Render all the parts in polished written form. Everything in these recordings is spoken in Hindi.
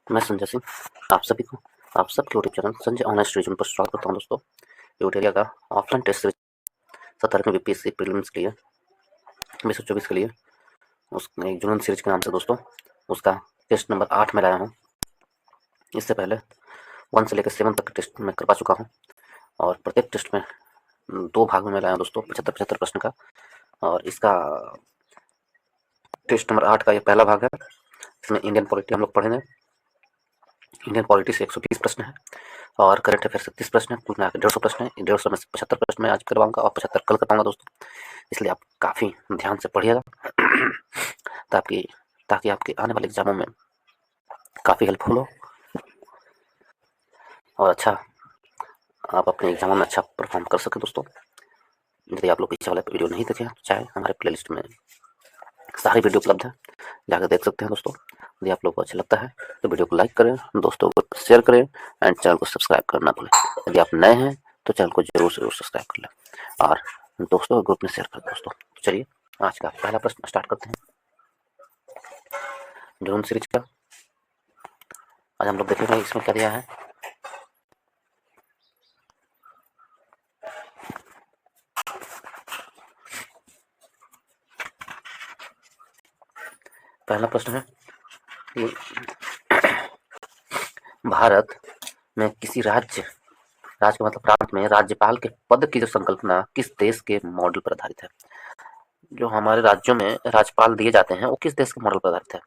मैं संजय सिंह आप सभी को आप सबके YouTube channel Sanjay online study पर स्वागत करता हूँ दोस्तों। यूटेरिया का ऑफलाइन टेस्ट सीरीज 17वीं बीपीएससी प्रीलिम्स के लिए 2024 के लिए उस एक जुनून सीरीज के नाम से दोस्तों उसका टेस्ट नंबर 8 में लाया हूँ। इससे पहले 1 से लेकर 7 तक टेस्ट में करवा चुका हूँ और प्रत्येक टेस्ट में 2 भागों में लाया हूँ दोस्तों 75 प्रश्न का। और इसका टेस्ट नंबर 8 का ये पहला भाग है। इसमें इंडियन पॉलिटी हम लोग पढ़ेंगे। इंडियन पॉलिटी से 120 प्रश्न है और करंट अफेयर से 30 प्रश्न है। कुल मिलाकर 150 प्रश्न है। 150 में से 75 प्रश्न मैं आज करवाऊंगा और 75 कल करवाऊंगा दोस्तों। इसलिए आप काफ़ी ध्यान से पढ़िएगा ताकि ताकि आपके आने वाले एग्जामों में काफ़ी हेल्पफुल हो और अच्छा आप अपने एग्जामों में अच्छा परफॉर्म कर सकें दोस्तों। यदि आप लोग पीछे वाले वीडियो नहीं देखे तो चाहे हमारे प्लेलिस्ट में सारी वीडियो उपलब्ध है, जाकर देख सकते हैं दोस्तों। यदि आप लोग को अच्छा लगता है तो वीडियो को लाइक करें, दोस्तों को शेयर करें एंड चैनल को सब्सक्राइब करना भूलें। यदि आप नए हैं तो चैनल को जरूर सब्सक्राइब कर लें और दोस्तों ग्रुप में शेयर करें दोस्तों। तो चलिए आज का पहला प्रश्न स्टार्ट करते हैं ड्रोन सीरीज का। आज हम लोग देखेंगे इसमें क्या दिया है। पहला प्रश्न है कि भारत में किसी राज्य का मतलब प्रांत में राज्यपाल के पद की जो संकल्पना किस देश के मॉडल पर आधारित है। जो हमारे राज्यों में राज्यपाल दिए जाते हैं वो किस देश के मॉडल पर आधारित है,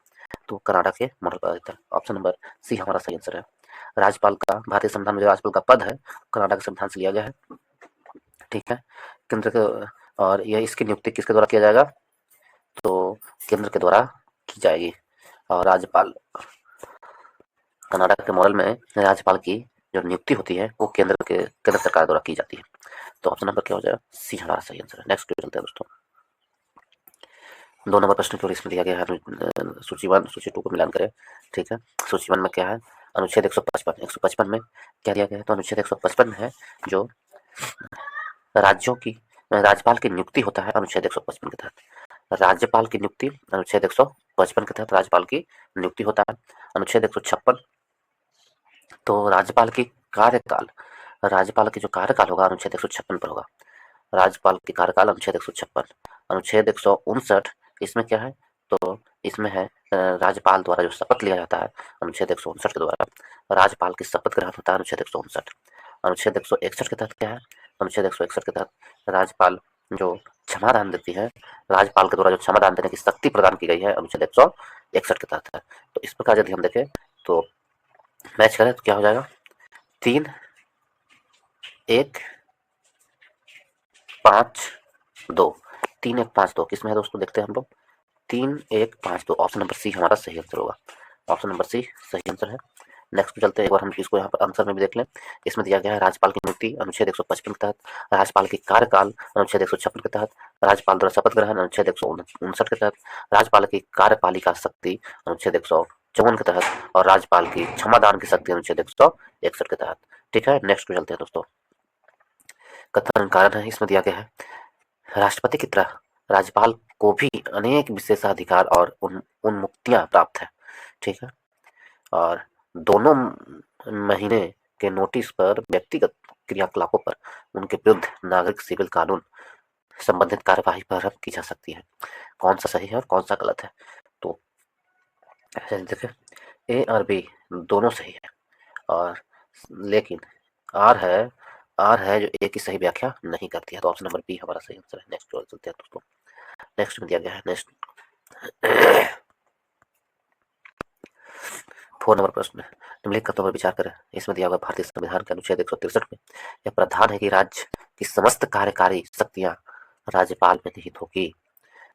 तो कनाडा के मॉडल पर आधारित है। ऑप्शन नंबर सी हमारा सही आंसर है। राज्यपाल का भारतीय संविधान में जो राज्यपाल का पद है कनाडा के संविधान से लिया गया है। ठीक है, केंद्र के और यह इसकी नियुक्ति किसके द्वारा किया जाएगा, तो केंद्र के द्वारा की जाएगी। और राज्यपाल कनाडा के मॉडल में राज्यपाल की जो नियुक्ति होती है वो केंद्र सरकार द्वारा की जाती है। तो ऑप्शन नंबर क्या हो जाएगा, सी हमारा सही आंसर है। नेक्स्ट चलते हैं दोस्तों। 2 नंबर प्रश्न की ओर इसमें दिया गया है सूची 1 सूची 2 को मिलान करें। ठीक है, सूची 1 में क्या है, अनुच्छेद 155 में क्या दिया गया है, तो अनुच्छेद 155 में है जो राज्यों की राज्यपाल की नियुक्ति होता है अनुच्छेद 155 के तहत। राज्यपाल की नियुक्ति अनुच्छेद 155 के तहत राज्यपाल की नियुक्ति होता है। अनुच्छेद 156 तो राज्यपाल की कार्यकाल राज्यपाल की जो कार्यकाल होगा अनुच्छेद 156 पर होगा। राज्यपाल की कार्यकाल अनुच्छेद 156। अनुच्छेद 159 इसमें क्या है, तो इसमें है राज्यपाल द्वारा जो शपथ लिया जाता है अनुच्छेद 159 के द्वारा राज्यपाल की शपथ ग्रहण होता है अनुच्छेद 159। अनुच्छेद 161 के तहत क्या है, अनुच्छेद 161 के तहत राज्यपाल जो क्षमादान देती है, राज्यपाल के द्वारा जो क्षमादान देने की शक्ति प्रदान की गई है अनुच्छेद 161 के तहत है। तो इस प्रकार यदि हम देखें तो मैच करें तो क्या हो जाएगा, 3 1 5 2 3 1 5 2 किसमें है दोस्तों, देखते हैं हम लोग। 3 1 5 2 ऑप्शन नंबर सी हमारा सही आंसर होगा। ऑप्शन नंबर सी सही आंसर है। नेक्स्ट पे चलते हैं, एक बार हम इसको यहाँ पर आंसर में भी देख लें। इसमें दिया गया है राज्यपाल की नियुक्ति अनुच्छेद 155 के तहत, राज्यपाल की कार्यकाल अनुच्छेद 156 के तहत, राज्यपाल द्वारा शपथ ग्रहण अनुच्छेद 159 के तहत, राज्यपाल की कार्यपालिका शक्ति अनुच्छेद 154 के तहत और राज्यपाल की क्षमादान की शक्ति अनुच्छेद 161 के तहत। ठीक है, नेक्स्ट पे चलते हैं दोस्तों। कथन कारण है इसमें दिया गया है, राष्ट्रपति की तरह राज्यपाल को भी अनेक विशेषाधिकार और उन्मुक्तियां प्राप्त है। ठीक है, और दोनों महीने के नोटिस पर व्यक्तिगत क्रियाकलापों पर उनके विरुद्ध नागरिक सिविल कानून संबंधित कार्यवाही प्रारंभ की जा सकती है। कौन सा सही है और कौन सा गलत है, तो देखिए ए और बी दोनों सही है और लेकिन आर है जो ए की सही व्याख्या नहीं करती है। तो ऑप्शन नंबर बी हमारा सही आंसर है। नेक्स्ट चलते हैं दोस्तों। नेक्स्ट में दिया गया है 4 नंबर प्रश्न है, निम्नलिखित कथनों पर विचार करें। इसमें दिया हुआ भारतीय संविधान के अनुच्छेद 163 में यह प्रावधान है कि राज्य की समस्त कार्यकारी शक्तियां राज्यपाल में निहित होगी,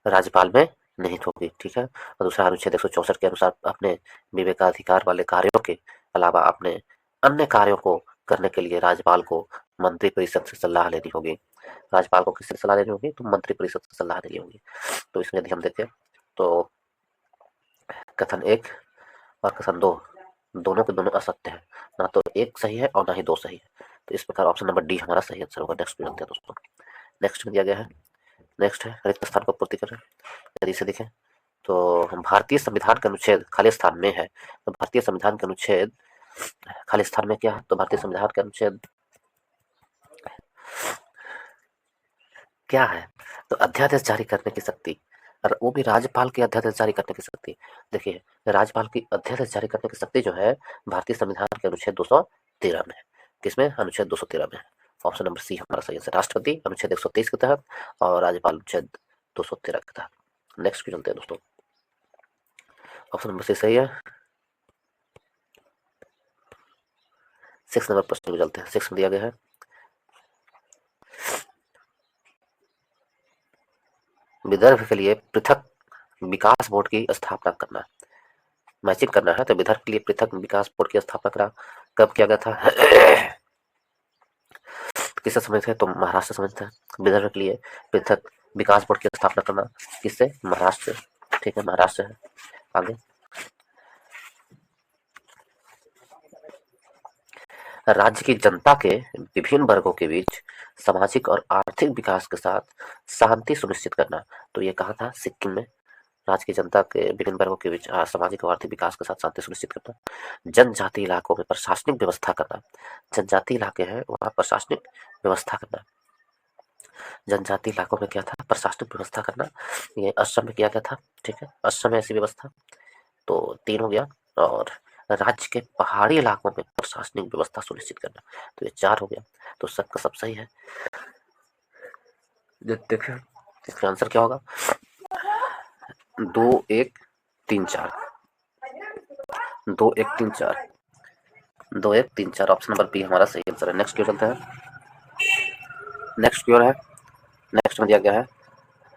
राज्यपाल में निहित होगी। ठीक है, और दूसरा अनुच्छेद 164 के अनुसार अपने विवेकाधिकार वाले कार्यों के अलावा अपने अन्य कार्यों को करने के लिए राज्यपाल को मंत्री परिषद से सलाह लेनी होगी। राज्यपाल को किससे सलाह लेनी होगी, तो मंत्री परिषद से सलाह लेनी होगी। तो इसमें यदि हम देखें तो कथन 1 और कथन 2 दोनों के दोनों असत्य है, ना तो एक सही है और ना ही 2 सही है। तो इस प्रकार ऑप्शन नंबर डी हमारा सही आंसर होगा। नेक्स्ट पे चलते हैं दोस्तों। नेक्स्ट में दिया गया है, नेक्स्ट है रिक्त स्थान को पूर्ति करें। यदि इसे देखें तो भारतीय संविधान का अनुच्छेद खाली स्थान में है, तो भारतीय संविधान का अनुच्छेद खाली स्थान में क्या है, तो भारतीय संविधान का अनुच्छेद क्या है, तो अध्यादेश जारी करने की शक्ति, और वो भी राज्यपाल की अध्यादेश जारी करने की शक्ति। देखिए, राज्यपाल की अध्यादेश जारी करने की शक्ति जो है भारतीय संविधान के अनुच्छेद 213 में है। किसमें? अनुच्छेद 213 में। ऑप्शन नंबर सी हमारा सही है। राष्ट्रपति अनुच्छेद 123 के तहत और राज्यपाल अनुच्छेद 213 के तहत। नेक्स्ट क्वेश्चन चलते हैं दोस्तों। ऑप्शन नंबर सी सही है। 6 नंबर प्रश्न को चलते हैं। 6 में दिया गया है, विदर्भ के लिए पृथक विकास बोर्ड की स्थापना करना। मैचिंग करना है, तो विदर्भ के लिए पृथक विकास बोर्ड की स्थापना करा कब किया गया था? किससे समझते हैं? तो महाराष्ट्र समझते हैं। विदर्भ के लिए पृथक विकास बोर्ड की स्थापना करना किससे? महाराष्ट्र। ठीक है, महाराष्ट्र है। आगे, राज्य की जनता के विभिन्न वर्गों के बीच सामाजिक और आर्थिक विकास के साथ शांति सुनिश्चित करना। तो ये कहा था? सिक्किम में। राज्य की जनता के विभिन्न वर्गों के बीच सामाजिक और आर्थिक विकास के साथ शांति सुनिश्चित करना। जनजातीय इलाकों में प्रशासनिक व्यवस्था करना। जनजातीय इलाके हैं वहाँ प्रशासनिक व्यवस्था करना। जनजातीय इलाकों में क्या था? प्रशासनिक व्यवस्था करना। ये असम में किया गया था। ठीक है, असम में ऐसी व्यवस्था। तो 3 हो गया। और राज्य के पहाड़ी इलाकों में प्रशासनिक व्यवस्था सुनिश्चित करना, तो ये 4 हो गया। तो सबका सब सही है। देखिए इसका आंसर क्या होगा? 2 1 3 4, 2 1 3 4, 2 1 3 4। ऑप्शन नंबर बी हमारा सही आंसर है। नेक्स्ट क्वेश्चन चलते हैं। नेक्स्ट क्योर है, नेक्स्ट में दिया गया है,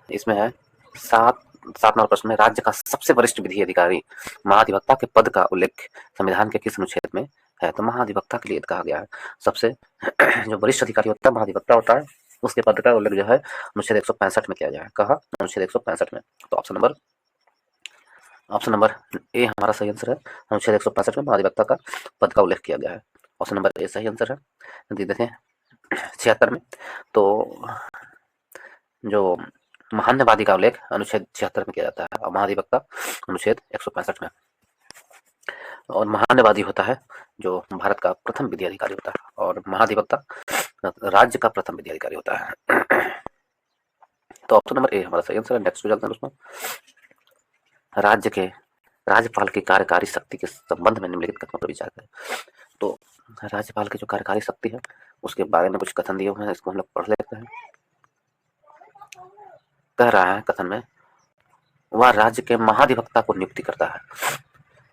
इसमें है 7 नंबर प्रश्न में, राज्य का सबसे वरिष्ठ विधि अधिकारी महाधिवक्ता के पद का उल्लेख संविधान के किस अनुच्छेद में है? तो महाधिवक्ता के लिए कहा गया है सबसे जो वरिष्ठ अधिकारी होता है महाधिवक्ता होता है, उसके पद का उल्लेख जो है अनुच्छेद 165 में किया गया है। कहा? अनुच्छेद 165 में। तो ऑप्शन नंबर ए हमारा सही आंसर है। अनुच्छेद 165 में महाधिवक्ता का पद का उल्लेख किया गया है। ऑप्शन नंबर ए सही आंसर है। देखें 76 में, तो जो महान्यवादी का उल्लेख अनुच्छेद 76 में किया जाता है और महाधिवक्ता अनुच्छेद 165 में। और महान्यवादी होता है जो भारत का प्रथम विधि अधिकारी होता है, और महाधिवक्ता राज्य का प्रथम विधि अधिकारी होता है। तो ऑप्शन नंबर ए हमारा सही आंसर है। नेक्स्ट चलते हैं दोस्तों। राज्यपाल की कार्यकारी शक्ति के संबंध में निम्नलिखित कथनों पर विचार करें। तो राज्यपाल की जो कार्यकारी शक्ति है उसके बारे में कुछ कथन दिए हुए हैं, इसको हम लोग पढ़ लेते हैं। कह रहा है कथन में, वह राज्य के महाधिवक्ता को नियुक्ति करता है।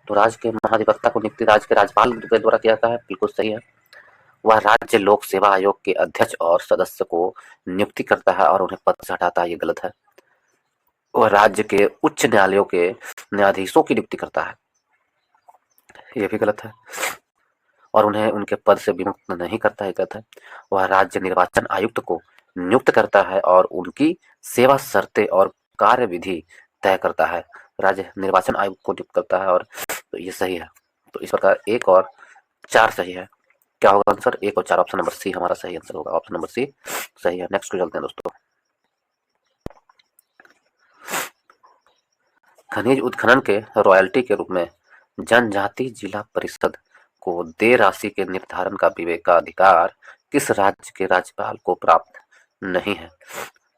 तो राज्य के महाधिवक्ता को नियुक्ति राज्य के राज्यपाल के द्वारा किया जाता है, बिल्कुल सही है। वह राज्य लोक सेवा आयोग के अध्यक्ष और सदस्य को नियुक्ति करता है और उन्हें पद से हटाता है, ये गलत है। वह राज्य के उच्च न्यायालयों के न्यायाधीशों की नियुक्ति करता है, ये भी गलत है। और उन्हें उनके पद से विमुक्त नहीं करता है, गलत है। वह राज्य निर्वाचन आयुक्त को नियुक्त करता है और उनकी सेवा शर्तें और कार्यविधि तय करता है। राज्य निर्वाचन आयुक्त को नियुक्त करता है, और तो ये सही है। तो इस प्रकार 1 और 4 सही है। क्या होगा आंसर? 1 और 4। ऑप्शन नंबर सी हमारा सही आंसर होगा। ऑप्शन नंबर सी सही है। नेक्स्ट को चलते हैं दोस्तों। खनिज उत्खनन के रॉयल्टी के रूप में जनजाति जिला परिषद को देय राशि के निर्धारण का विवेकाधिकार किस राज्य के राज्यपाल को प्राप्त नहीं है?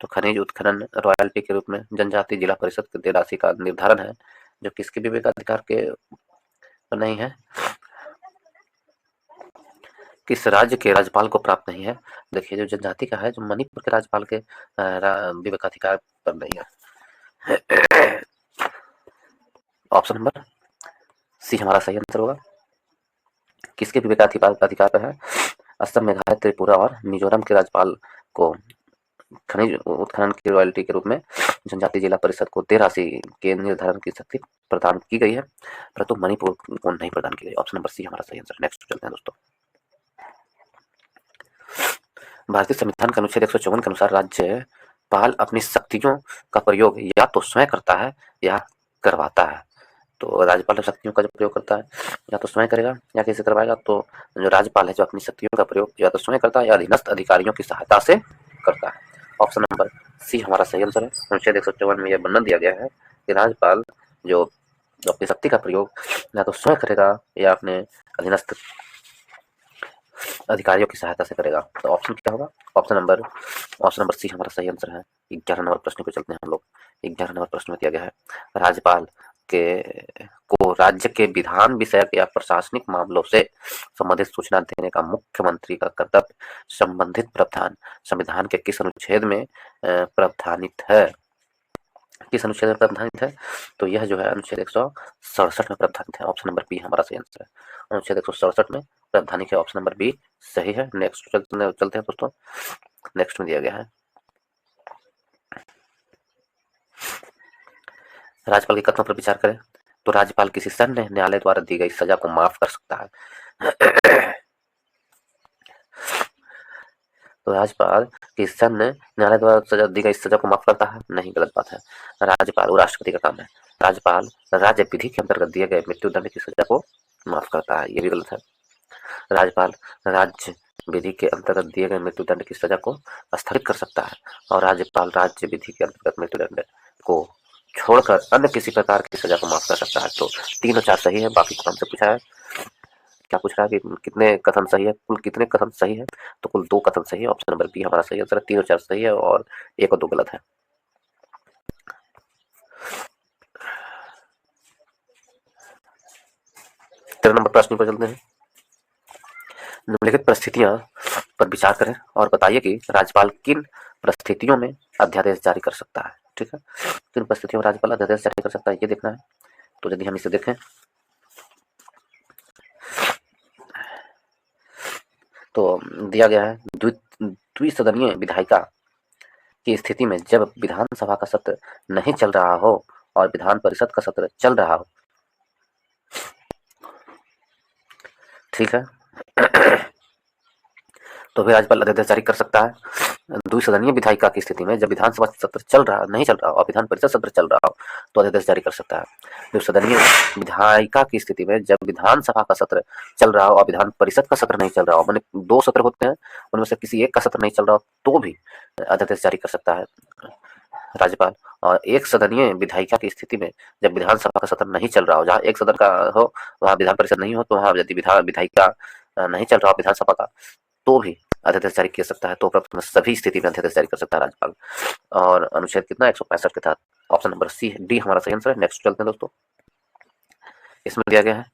तो खनिज उत्खनन रॉयल्टी के रूप में जनजाति जिला परिषद के देय राशि का निर्धारण है जो किसके विवेकाधिकार के नहीं है, किस राज्य के राज्यपाल को प्राप्त नहीं है? देखिए जो जनजाति का है, जो मणिपुर के राज्यपाल के विवेकाधिकार पर नहीं है। ऑप्शन नंबर सी हमारा सही आंसर होगा। किसके विवेकाधिकार पर है? असम, मेघालय, त्रिपुरा और मिजोरम के राज्यपाल को खनिज उत्खनन की रॉयल्टी के रूप में जनजाति जिला परिषद को देय राशि के निर्धारण की शक्ति प्रदान की गई है, परंतु मणिपुर को नहीं प्रदान की गई। ऑप्शन नंबर सी हमारा सही आंसर। नेक्स्ट चलते हैं दोस्तों। भारतीय संविधान के अनुच्छेद 154 के अनुसार राज्यपाल अपनी शक्तियों का प्रयोग या तो स्वयं करता है या करवाता है। तो राज्यपाल शक्तियों का जो प्रयोग करता है या तो स्वयं करेगा या किसी करवाएगा। तो जो राज्यपाल है जो अपनी शक्तियों का प्रयोग या तो स्वयं करता है या अधीनस्थ अधिकारियों की सहायता से करता है। ऑप्शन नंबर सी हमारा सही आंसर है। अनुच्छेद 154 में यह वर्णन दिया गया है कि राज्यपाल जो अपनी शक्ति का प्रयोग या तो स्वयं करेगा या अपने अधीनस्थ अधिकारियों की सहायता से करेगा। तो ऑप्शन क्या होगा? ऑप्शन नंबर सी हमारा सही आंसर है। 11 नंबर प्रश्न पे चलते हैं हम लोग। 11 नंबर प्रश्न में दिया गया है, राज्यपाल के को राज्य के विधान विषयक या प्रशासनिक मामलों से संबंधित सूचना देने का मुख्यमंत्री का कर्तव्य संबंधित प्रावधान संविधान के किस अनुच्छेद में प्रावधानित है? किस अनुच्छेद में प्रावधानित है? तो यह जो है अनुच्छेद 167 में प्रावधानित है। ऑप्शन नंबर बी हमारा सही आंसर है। अनुच्छेद 167 में प्रावधानिक है। ऑप्शन नंबर बी सही है। नेक्स्ट चलते हैं दोस्तों। नेक्स्ट में दिया गया है, राज्यपाल के कथनों पर विचार करें तो राज्यपाल किसी सैन्य न्यायालय द्वारा दी गई सजा को माफ कर सकता है। तो राज्यपाल किसी सैन्य न्यायालय द्वारा सजा दी गई सजा को माफ करता है? नहीं, गलत बात है। राज्यपाल, वो राष्ट्रपति का काम है। राज्यपाल राज्य विधि के अंतर्गत दिए गए मृत्युदंड की सजा को माफ करता है, ये भी गलत है। राज्यपाल राज्य विधि के अंतर्गत दिए गए मृत्युदंड की सजा को स्थगित कर सकता है और राज्यपाल राज्य विधि के अंतर्गत मृत्युदंड को छोड़कर अन्य किसी प्रकार की सजा को माफ कर सकता है। तो 3 और 4 सही है। बाकी हमसे पूछा है, क्या पूछ रहा है कि कितने कथन सही है, कुल कितने कथन सही है? तो कुल 2 कथन सही है। ऑप्शन नंबर बी हमारा सही आंसर है। 3 और 4 सही है और 1 और 2 गलत है। 13 नंबर प्रश्न पर चलते हैं। निम्नलिखित परिस्थितियां पर विचार करें और बताइए कि राज्यपाल किन परिस्थितियों में अध्यादेश जारी कर सकता है। ठीक है, किन परिस्थितियों में राज्यपाल अध्यादेश जारी कर सकता है, ये देखना है। तो यदि हम इसे देखें तो दिया गया है, द्विसदनीय विधायिका की स्थिति में जब विधानसभा का सत्र नहीं चल रहा हो और विधान परिषद का सत्र चल रहा हो, ठीक है, तो भी राज्यपाल अध्यादेश जारी कर सकता है। द्विसदनीय विधायिका की स्थिति में जब विधानसभा सत्र नहीं चल रहा और विधान परिषद सत्र चल रहा हो तो अध्यादेश जारी कर सकता है। द्विसदनीय विधायिका की स्थिति में जब विधानसभा का सत्र चल रहा हो और विधान परिषद का सत्र नहीं चल रहा हो, मैंने 2 सत्र होते हैं, उनमें से किसी एक का सत्र नहीं चल रहा हो तो भी अध्यादेश जारी कर सकता है राज्यपाल। और एक सदनीय विधायिका की स्थिति में जब विधानसभा का सत्र नहीं चल रहा हो, जहाँ एक सदन का हो वहाँ विधान परिषद नहीं हो, तो वहाँ यदि विधायिका नहीं चल रहा हो विधानसभा का तो भी अध्यादेश जारी किया सकता है। तो उपरोक्त सभी स्थिति में अध्यादेश जारी कर सकता है राज्यपाल। और अनुच्छेद कितना 165 के तहत ऑप्शन नंबर सी डी हमारा सही आंसर है। नेक्स्ट चलते हैं दोस्तों। इसमें दिया गया है,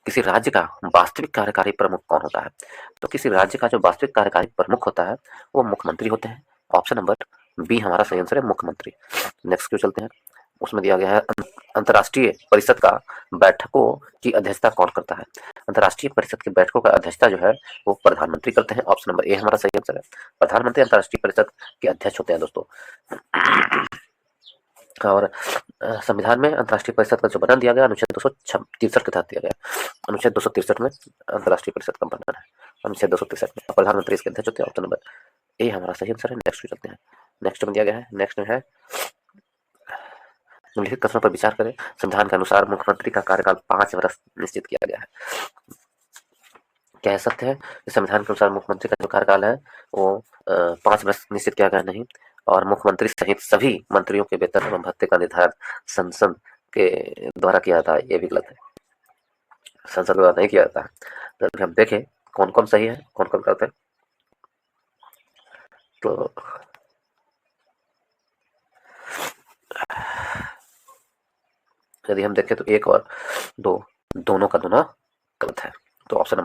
किसी राज्य का वास्तविक कार्यकारी प्रमुख कौन होता है? तो किसी राज्य का जो वास्तविक कार्यकारी प्रमुख होता है वो मुख्यमंत्री होते हैं। ऑप्शन नंबर बी हमारा सही आंसर है, मुख्यमंत्री। नेक्स्ट क्यों चलते हैं। उसमें दिया गया है, अंतर्राष्ट्रीय परिषद का बैठकों की अध्यक्षता कौन करता है? अंतर्राष्ट्रीय परिषद की बैठकों का अध्यक्षता जो है वो प्रधानमंत्री करते हैं। ऑप्शन नंबर ए हमारा सही आंसर है, प्रधानमंत्री अंतर्राष्ट्रीय परिषद के अध्यक्ष होते हैं दोस्तों। और संविधान में अंतर्राष्ट्रीय परिषद का जो वर्णन दिया गया अनुच्छेद 263 के तहत दिया गया। अनुच्छेद 263 में अंतर्राष्ट्रीय परिषद का वर्णन है। अनुच्छेद 263 में प्रधानमंत्री इसके अध्यक्ष होते हैं। ऑप्शन नंबर ए हमारा सही आंसर है। नेक्स्ट चलते हैं। नेक्स्ट में दिया गया है, नेक्स्ट में है, निम्नलिखित कथनों पर विचार करें। संविधान के अनुसार मुख्यमंत्री का कार्यकाल 5 वर्ष निश्चित किया गया है। क्या है सत्य है कि संविधान के अनुसार मुख्यमंत्री का जो कार्यकाल है वो 5 वर्ष निश्चित किया गया? नहीं। और मुख्यमंत्री सहित सभी मंत्रियों के वेतन एवं भत्ते का निर्धारण संसद के द्वारा किया जाता है, ये भी गलत है। संसद द्वारा नहीं किया जाता है। तो हम देखें कौन कौन सही है कौन कौन गलत है। तो यदि हम देखें तो 1 और 2 दोनों का दोनों गलत है। तो ऑप्शन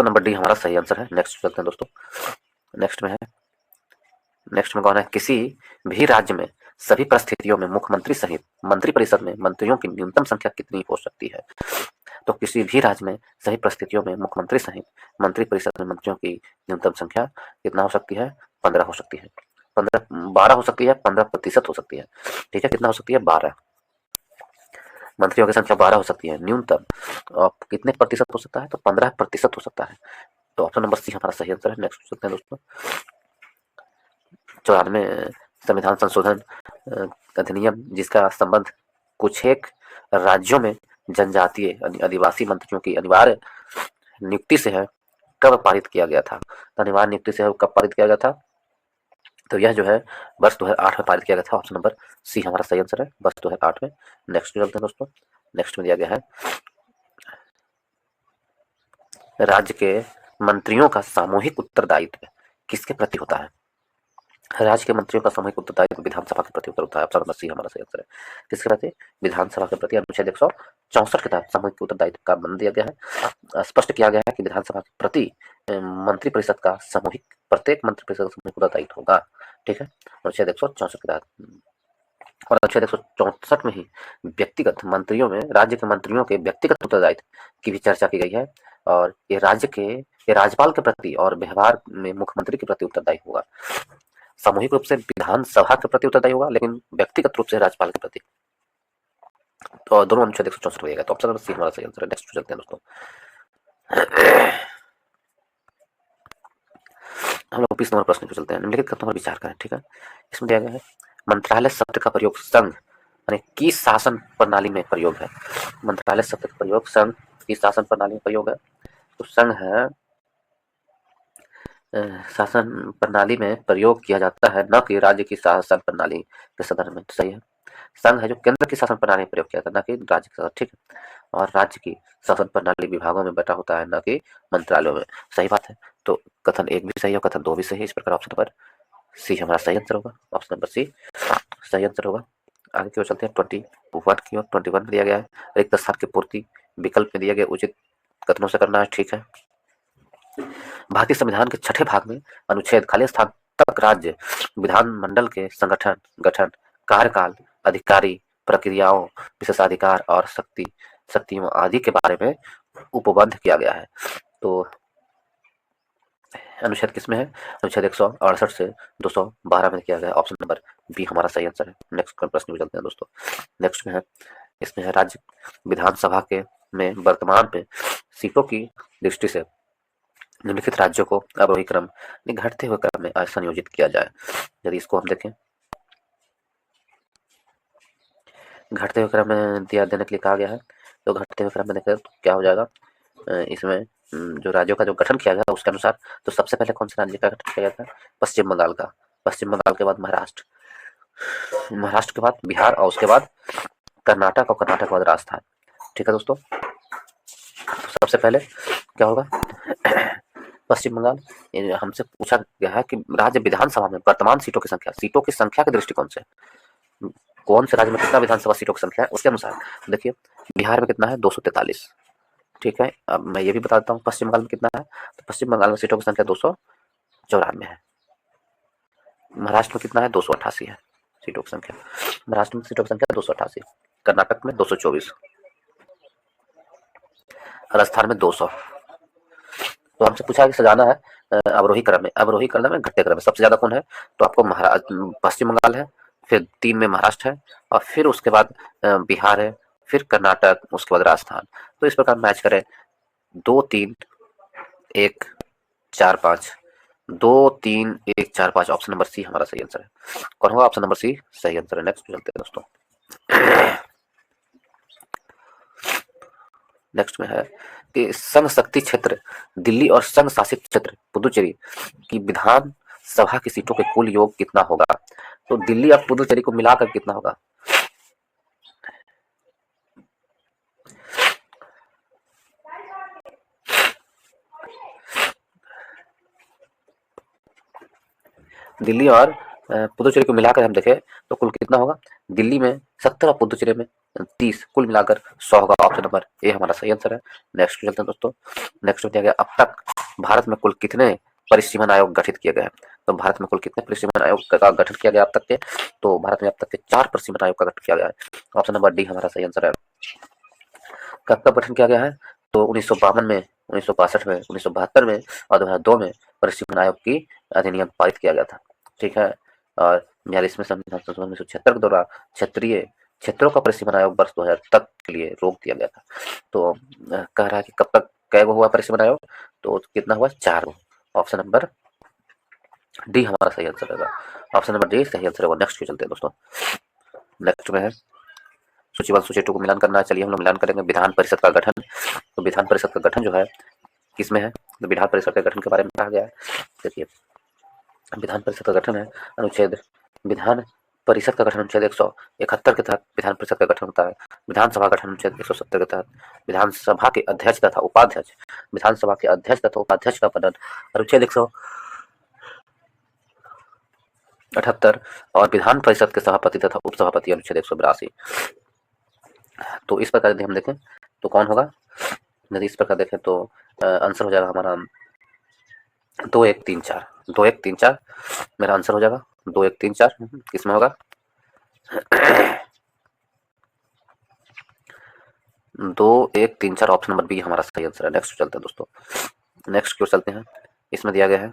नंबर डी हमारा सही आंसर है। नेक्स्ट चलते हैं दोस्तों। नेक्स्ट में कौन है, किसी भी राज्य में सभी परिस्थितियों में मुख्यमंत्री सहित मंत्रिपरिषद में मंत्रियों की न्यूनतम संख्या कितनी हो सकती है? तो किसी भी राज्य में सही परिस्थितियों में मुख्यमंत्री सहित मंत्रिपरिषद में मंत्रियों की न्यूनतम संख्या कितना हो सकती है? 15 हो सकती है। 12 हो सकती है, 15% हो सकती है। ठीक है, कितना हो सकती है? 12 मंत्रियों की संख्या 12 हो सकती है न्यूनतम। और कितने प्रतिशत हो सकता है? तो 15% हो सकता है। तो ऑप्शन नंबर सी हमारा सही आंसर है। नेक्स्ट चलते हैं दोस्तों। 94 संविधान संशोधन अधिनियम जिसका संबंध कुछ एक राज्यों में जनजातीय आदिवासी मंत्रियों की अनिवार्य नियुक्ति से है, कब पारित किया गया था? तो अनिवार्य नियुक्ति से कब पारित किया गया था? तो यह जो है वर्ष 2008 में पारित किया गया था। ऑप्शन नंबर सी हमारा सही आंसर है, वर्ष 2008 में। नेक्स्ट चलते हैं दोस्तों। नेक्स्ट में दिया गया है राज्य के मंत्रियों का सामूहिक उत्तरदायित्व किसके प्रति होता है? राज्य के मंत्रियों का सामूहिक उत्तरदायित्व विधानसभा के प्रति होता है। ऑप्शन नंबर सी हमारा सही आंसर है। किसके प्रति? विधानसभा के प्रति। अनुच्छेद 164 के तहत सामूहिक उत्तरदायित्व का बंधन दिया गया है। स्पष्ट किया गया है कि विधानसभा के प्रति मंत्रिपरिषद का सामूहिक, प्रत्येक मंत्रिपरिषद का सामूहिक उत्तरदायित्व होगा। ठीक है, अनुच्छेद 164 के तहत। और अनुच्छेद 164 में ही व्यक्तिगत मंत्रियों में, राज्य के मंत्रियों के व्यक्तिगत उत्तरदायित्व की भी चर्चा की गई है। और ये राज्यपाल के प्रति और व्यवहार में मुख्यमंत्री के प्रति उत्तरदायी होगा। सामूहिक रूप से विधानसभा के प्रति उत्तरदायी होगा, लेकिन व्यक्तिगत रूप से राज्यपाल के प्रति। तो दोनों अनुच्छेद 164 हो जाएगा। तो ऑप्शन नंबर सी हमारा सही आंसर है। नेक्स्ट चलते हैं दोस्तों। हम लोग 20 नंबर प्रश्न पे चलते हैं। निम्नलिखित कथनों पर विचार करें। ठीक है, इसमें दिया गया है मंत्रालय शब्द का प्रयोग संघ यानी की शासन प्रणाली में प्रयोग है। मंत्रालय शब्द का प्रयोग संघ की शासन प्रणाली में प्रयोग है। तो संघ है शासन प्रणाली में प्रयोग किया जाता है, न कि राज्य की शासन प्रणाली के संदर्भ में। सही है, संघ है जो केंद्र की शासन प्रणाली में प्रयोग किया जाता है, न कि राज्य के साथ। ठीक है, और राज्य की शासन प्रणाली विभागों में बटा होता है, न कि मंत्रालयों में। सही बात है। तो कथन 1 भी सही है, कथन 2 भी सही है। इस प्रकार ऑप्शन नंबर सी हमारा सही आंसर होगा। ऑप्शन नंबर सी सही आंसर होगा। आगे की ओर चलते हैं 21 की ओर। 21 में दिया गया है रिक्त स्थान की पूर्ति विकल्प में दिया गया उचित कथनों से करना है। ठीक है, भारतीय संविधान के छठे भाग में अनुच्छेद खाली स्थान तक राज्य विधानमंडल के संगठन, गठन, कार्यकाल, अधिकारी, प्रक्रियाओं, विशेषाधिकार और शक्तियों आदि के बारे में उपबद्ध किया गया है। तो अनुच्छेद किसमें है? अनुच्छेद 168 से 212 में किया गया है। ऑप्शन नंबर बी हमारा सही आंसर है। नेक्स्ट प्रश्न में चलते हैं दोस्तों। नेक्स्ट में है, इसमें है राज्य विधानसभा के में वर्तमान में सीटों की दृष्टि से निम्नलिखित राज्यों को अवरोही क्रम घटते हुए क्रम में संयोजित किया जाए। यदि इसको हम देखें, घटते हुए क्रम में देने के लिए कहा गया है। तो घटते हुए क्रम में देखें तो क्या हो जाएगा, इसमें जो राज्यों का जो गठन किया गया उसके अनुसार तो सबसे पहले कौन से राज्य का गठन किया गया था? पश्चिम बंगाल का। पश्चिम बंगाल के बाद महाराष्ट्र, महाराष्ट्र के बाद बिहार, और उसके बाद कर्नाटक, और कर्नाटक के बाद राजस्थान। ठीक है दोस्तों, तो सबसे पहले क्या होगा? पश्चिम बंगाल। हमसे पूछा गया है कि राज्य विधानसभा में वर्तमान सीटों की संख्या के दृष्टिकोण से कौन से राज्य में कितना विधानसभा सीटों की संख्या है, उसके अनुसार देखिए बिहार में कितना है? 243। ठीक है, अब मैं ये भी बता देता हूँ पश्चिम बंगाल में कितना है। तो पश्चिम बंगाल में सीटों की संख्या 294 है। महाराष्ट्र में कितना है? 288 है सीटों की संख्या। महाराष्ट्र में सीटों की संख्या 288। कर्नाटक में 224, राजस्थान में 200। तो हमसे पूछा है कि सजाना है अवरोही क्रम में, अवरोही क्रम में, घटते क्रम में सबसे ज्यादा कौन है? तो आपको पश्चिम बंगाल है, फिर 3 में महाराष्ट्र है, और फिर उसके बाद बिहार है, फिर कर्नाटक, उसके बाद राजस्थान। तो इस प्रकार मैच करें 2 3 1 4 5, 2 3 1 4 5। ऑप्शन नंबर सी हमारा सही आंसर है। कौन होगा? ऑप्शन नंबर सी सही आंसर है। नेक्स्ट चलते हैं दोस्तों। नेक्स्ट में है कि संघ शक्ति क्षेत्र दिल्ली और संघ शासित क्षेत्र पुदुचेरी की विधान सभा की सीटों के कुल योग कितना होगा? तो दिल्ली और पुदुचेरी को मिलाकर कितना होगा? दिल्ली और पुदुचेरी को मिलाकर हम देखें तो कुल कितना होगा? दिल्ली में 70 और पुदुचेरी में 30, कुल मिलाकर 100 होगा। ऑप्शन नंबर ए हमारा सही आंसर है। नेक्स्ट चलते हैं दोस्तों। नेक्स्ट हो गया अब तक भारत में कुल कितने परिसीमन आयोग गठित किए गए हैं? तो भारत में कुल कितने परिसीमन आयोग का गठन किया गया अब तक के? तो भारत में अब तक के 4 परिसीमन आयोग का गठन किया गया है। ऑप्शन नंबर डी हमारा सही आंसर है। कब कब गठन किया गया है? तो 1952 में, 1962 में, 1972 में और 2002 में परिसीमन आयोग की अधिनियम पारित किया गया था। ठीक है, और 42वें संविधान संशोधन 1976 के दौरान क्षेत्रीय क्षेत्रों का परिसीमन आयोग वर्ष 2000 तक के लिए रोक दिया गया था। तो कह रहा है कि कब तक कै गो हुआ परिसीमन आयोग? तो कितना हुआ? 4 गो। ऑप्शन नंबर डी हमारा सही आंसर रहेगा। ऑप्शन नंबर डी सही आंसर होगा। नेक्स्ट चलते हैं दोस्तों। नेक्स्ट में है सूची 1 सूची 2 को मिलान करना है। चलिए हम लोग मिलान करेंगे। विधान परिषद का गठन। तो विधान परिषद का गठन जो है किसमें है? तो विधान परिषद के गठन के बारे में कहा गया है। देखिए, विधान परिषद का गठन है अनुच्छेद विधान परिषद का गठन अनुच्छेद 171 के तहत विधान परिषद का गठन होता है। विधानसभा गठन अनुच्छेद 170 के तहत विधानसभा के अध्यक्ष तथा उपाध्यक्ष, विधानसभा के अध्यक्ष तथा उपाध्यक्ष का पदन अनुच्छेद 178 और विधान परिषद के सभापति तथा उपसभापति अनुच्छेद 182। तो इस प्रकार यदि हम देखें तो कौन होगा? यदि इस प्रकार देखें तो आंसर हो जाएगा हमारा 2 1 3 4, 2 1 3 4 मेरा आंसर हो जाएगा 2 1 3 4। किसमें होगा? 2 1 3 4 ऑप्शन नंबर बी हमारा सही आंसर है। नेक्स्ट चलते हैं दोस्तों, नेक्स्ट क्यों चलते हैं। इसमें दिया गया है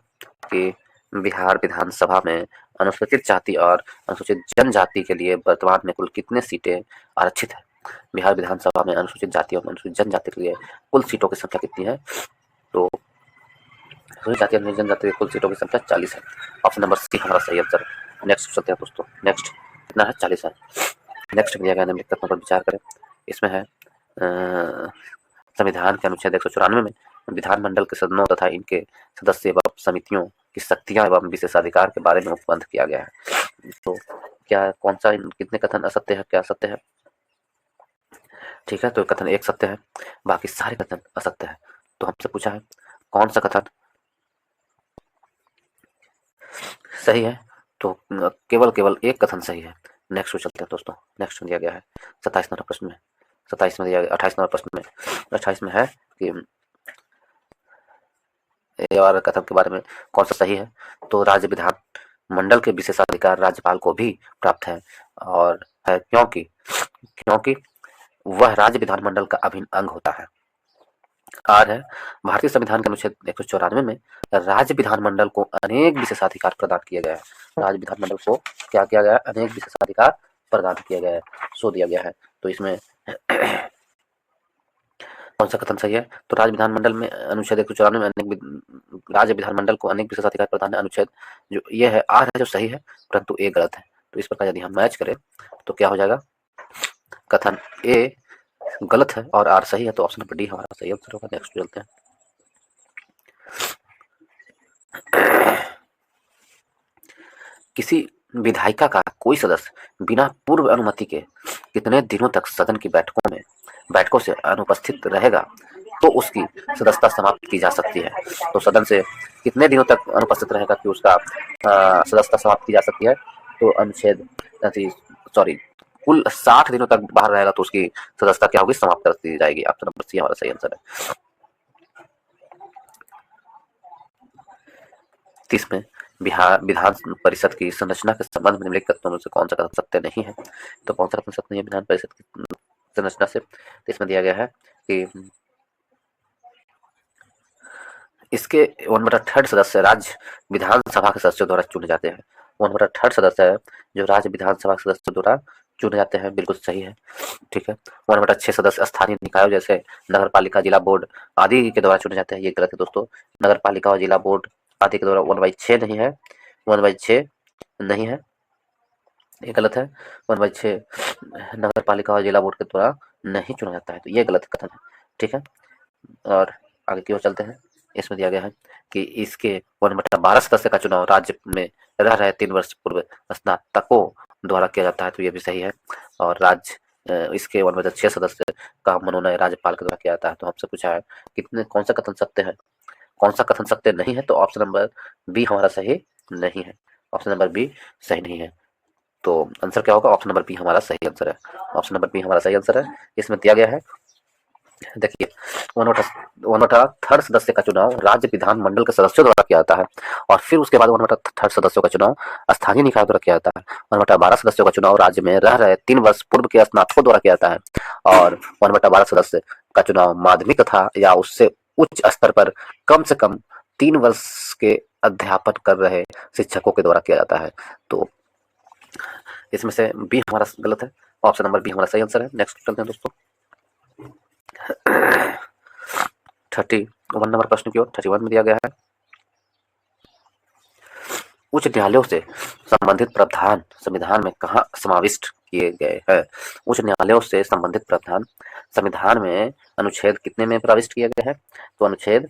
कि बिहार विधानसभा में अनुसूचित जाति और अनुसूचित जनजाति के लिए वर्तमान में कुल कितने सीटें आरक्षित है? बिहार विधानसभा में अनुसूचित जाति और अनुसूचित जनजाति के लिए कुल सीटों की संख्या कितनी है? तो अनुसूचित जाति और जनजाति की कुल सीटों की संख्या 40 है। ऑप्शन नंबर सी हमारा सही आंसर है। नेक्स्ट चलते हैं दोस्तों, नेक्स्ट कितना है? 40 है। नेक्स्ट दिया गया निम्नलिखित तथ्यों पर विचार करें। इसमें है संविधान के अनुच्छेद 194 में विधानमंडल के सदनों तथा इनके सदस्य एवं समितियों की शक्तियां एवं विशेषाधिकार के बारे में उपबंध किया गया है। तो क्या कौन सा कितने कथन असत्य है, क्या सत्य है? ठीक है, तो कथन एक सत्य है, बाकी सारे कथन असत्य है। तो हमसे पूछा है कौन सा कथन सही है, तो केवल एक कथन सही है। नेक्स्ट चलते हैं दोस्तों, नेक्स्ट दिया गया है 27 नंबर प्रश्न में, 27 में दिया गया 28 नंबर प्रश्न में, 28 में है कि ये और कथन के बारे में कौन सा सही है। तो राज्य विधान मंडल के विशेषाधिकार राज्यपाल को भी प्राप्त है और है क्योंकि वह राज्य विधानमंडल का अभिन्न अंग होता है। आर है भारतीय संविधान के अनुच्छेद 194 में राज्य विधानमंडल को अनेक विशेषाधिकार प्रदान किए गए हैं। राज्य विधानमंडल को क्या किया गया है? अनेक विशेषाधिकार प्रदान किया गया है, सो दिया गया है। तो इसमें कौन सा कथन सही है? तो राज्य विधानमंडल में अनुच्छेद 194 में राज्य विधानमंडल को अनेक विशेषाधिकार प्रदान है, अनुच्छेद जो ये है आर है जो सही है, परंतु ए गलत है। तो इस प्रकार यदि हम मैच करें तो क्या हो जाएगा? कथन ए गलत है और आर सही है, तो ऑप्शन नंबर डी हमारा सही आंसर होगा। नेक्स्ट चलते हैं। किसी विधायिका का कोई सदस्य बिना पूर्व अनुमति के कितने दिनों तक सदन की बैठकों से अनुपस्थित रहेगा तो उसकी सदस्यता समाप्त की जा सकती है। तो सदन से कितने दिनों तक अनुपस्थित रहेगा कि उसका सदस्यता समाप्त की जा सकती है? तो अनुच्छेद कुल 60 दिनों तक बाहर रहेगा तो उसकी सदस्यता क्या होगी? समाप्त कर दी जाएगी। ऑप्शन नंबर सी हमारा सही आंसर है। 30 में बिहार विधान परिषद की संरचना के संबंध में निम्नलिखित कथनों में से कौन सा कथन सत्य नहीं है? तो कौन सा कथन सत्य नहीं है विधान परिषद की संरचना से? तो इसमें दिया गया है कि इसके 1/3 सदस्य राज्य विधानसभा के सदस्यों द्वारा चुने जाते हैं। 1/3 सदस्य है जो राज्य विधानसभा के सदस्यों द्वारा चुने जाते हैं, बिल्कुल सही है। ठीक है, 1/6 सदस्य स्थानीय निकायों जैसे नगर पालिका, जिला बोर्ड आदि के द्वारा चुने जाते हैं, ये गलत है दोस्तों। नगर पालिका और जिला बोर्ड आदि के द्वारा 1/6 नहीं है, 1/6 नहीं है, ये गलत है। 1/6 नगर पालिका और जिला बोर्ड के द्वारा नहीं चुना जाता है, तो ये गलत कथन है। ठीक है, और आगे की ओर चलते हैं। इसमें दिया गया है कि इसके 1/12 सदस्य का चुनाव राज्य में रह रहे 3 वर्ष पूर्व स्नातकों द्वारा किया जाता है, तो ये भी सही है। और इसके 1/6 सदस्य का मनोनयन राज्यपाल के द्वारा किया जाता है। तो हमसे पूछा है कितने कौन सा कथन सत्य है, कौन सा कथन सत्य नहीं है? तो ऑप्शन नंबर बी हमारा सही नहीं है, ऑप्शन नंबर बी सही नहीं है। तो आंसर क्या होगा? ऑप्शन नंबर बी हमारा सही आंसर है, ऑप्शन नंबर बी हमारा सही आंसर है। इसमें दिया गया है, देखिए 1/3 सदस्य का चुनाव राज्य विधानमंडल के सदस्यों द्वारा किया जाता है और फिर उसके बाद 1/3 सदस्यों का चुनाव स्थानीय निकाय द्वारा किया जाता है। 1/12 सदस्यों का चुनाव राज्य में रह रहे 3 वर्ष पूर्व के स्नातकों द्वारा किया जाता है और 1/12 सदस्य का चुनाव माध्यमिक तथा या उससे उच्च स्तर पर कम से कम 3 वर्ष के अध्यापन कर रहे शिक्षकों के द्वारा किया जाता है। तो इसमें से बी हमारा गलत है, ऑप्शन नंबर बी हमारा सही आंसर है। नेक्स्ट चलते हैं दोस्तों 31 नंबर प्रश्न की ओर। 31 में दिया गया है उच्च न्यायालयों से संबंधित प्रावधान संविधान में कहाँ समाविष्ट किए गए हैं? उच्च न्यायालयों से संबंधित प्रावधान संविधान में अनुच्छेद कितने में प्रविष्ट किए गए हैं? तो अनुच्छेद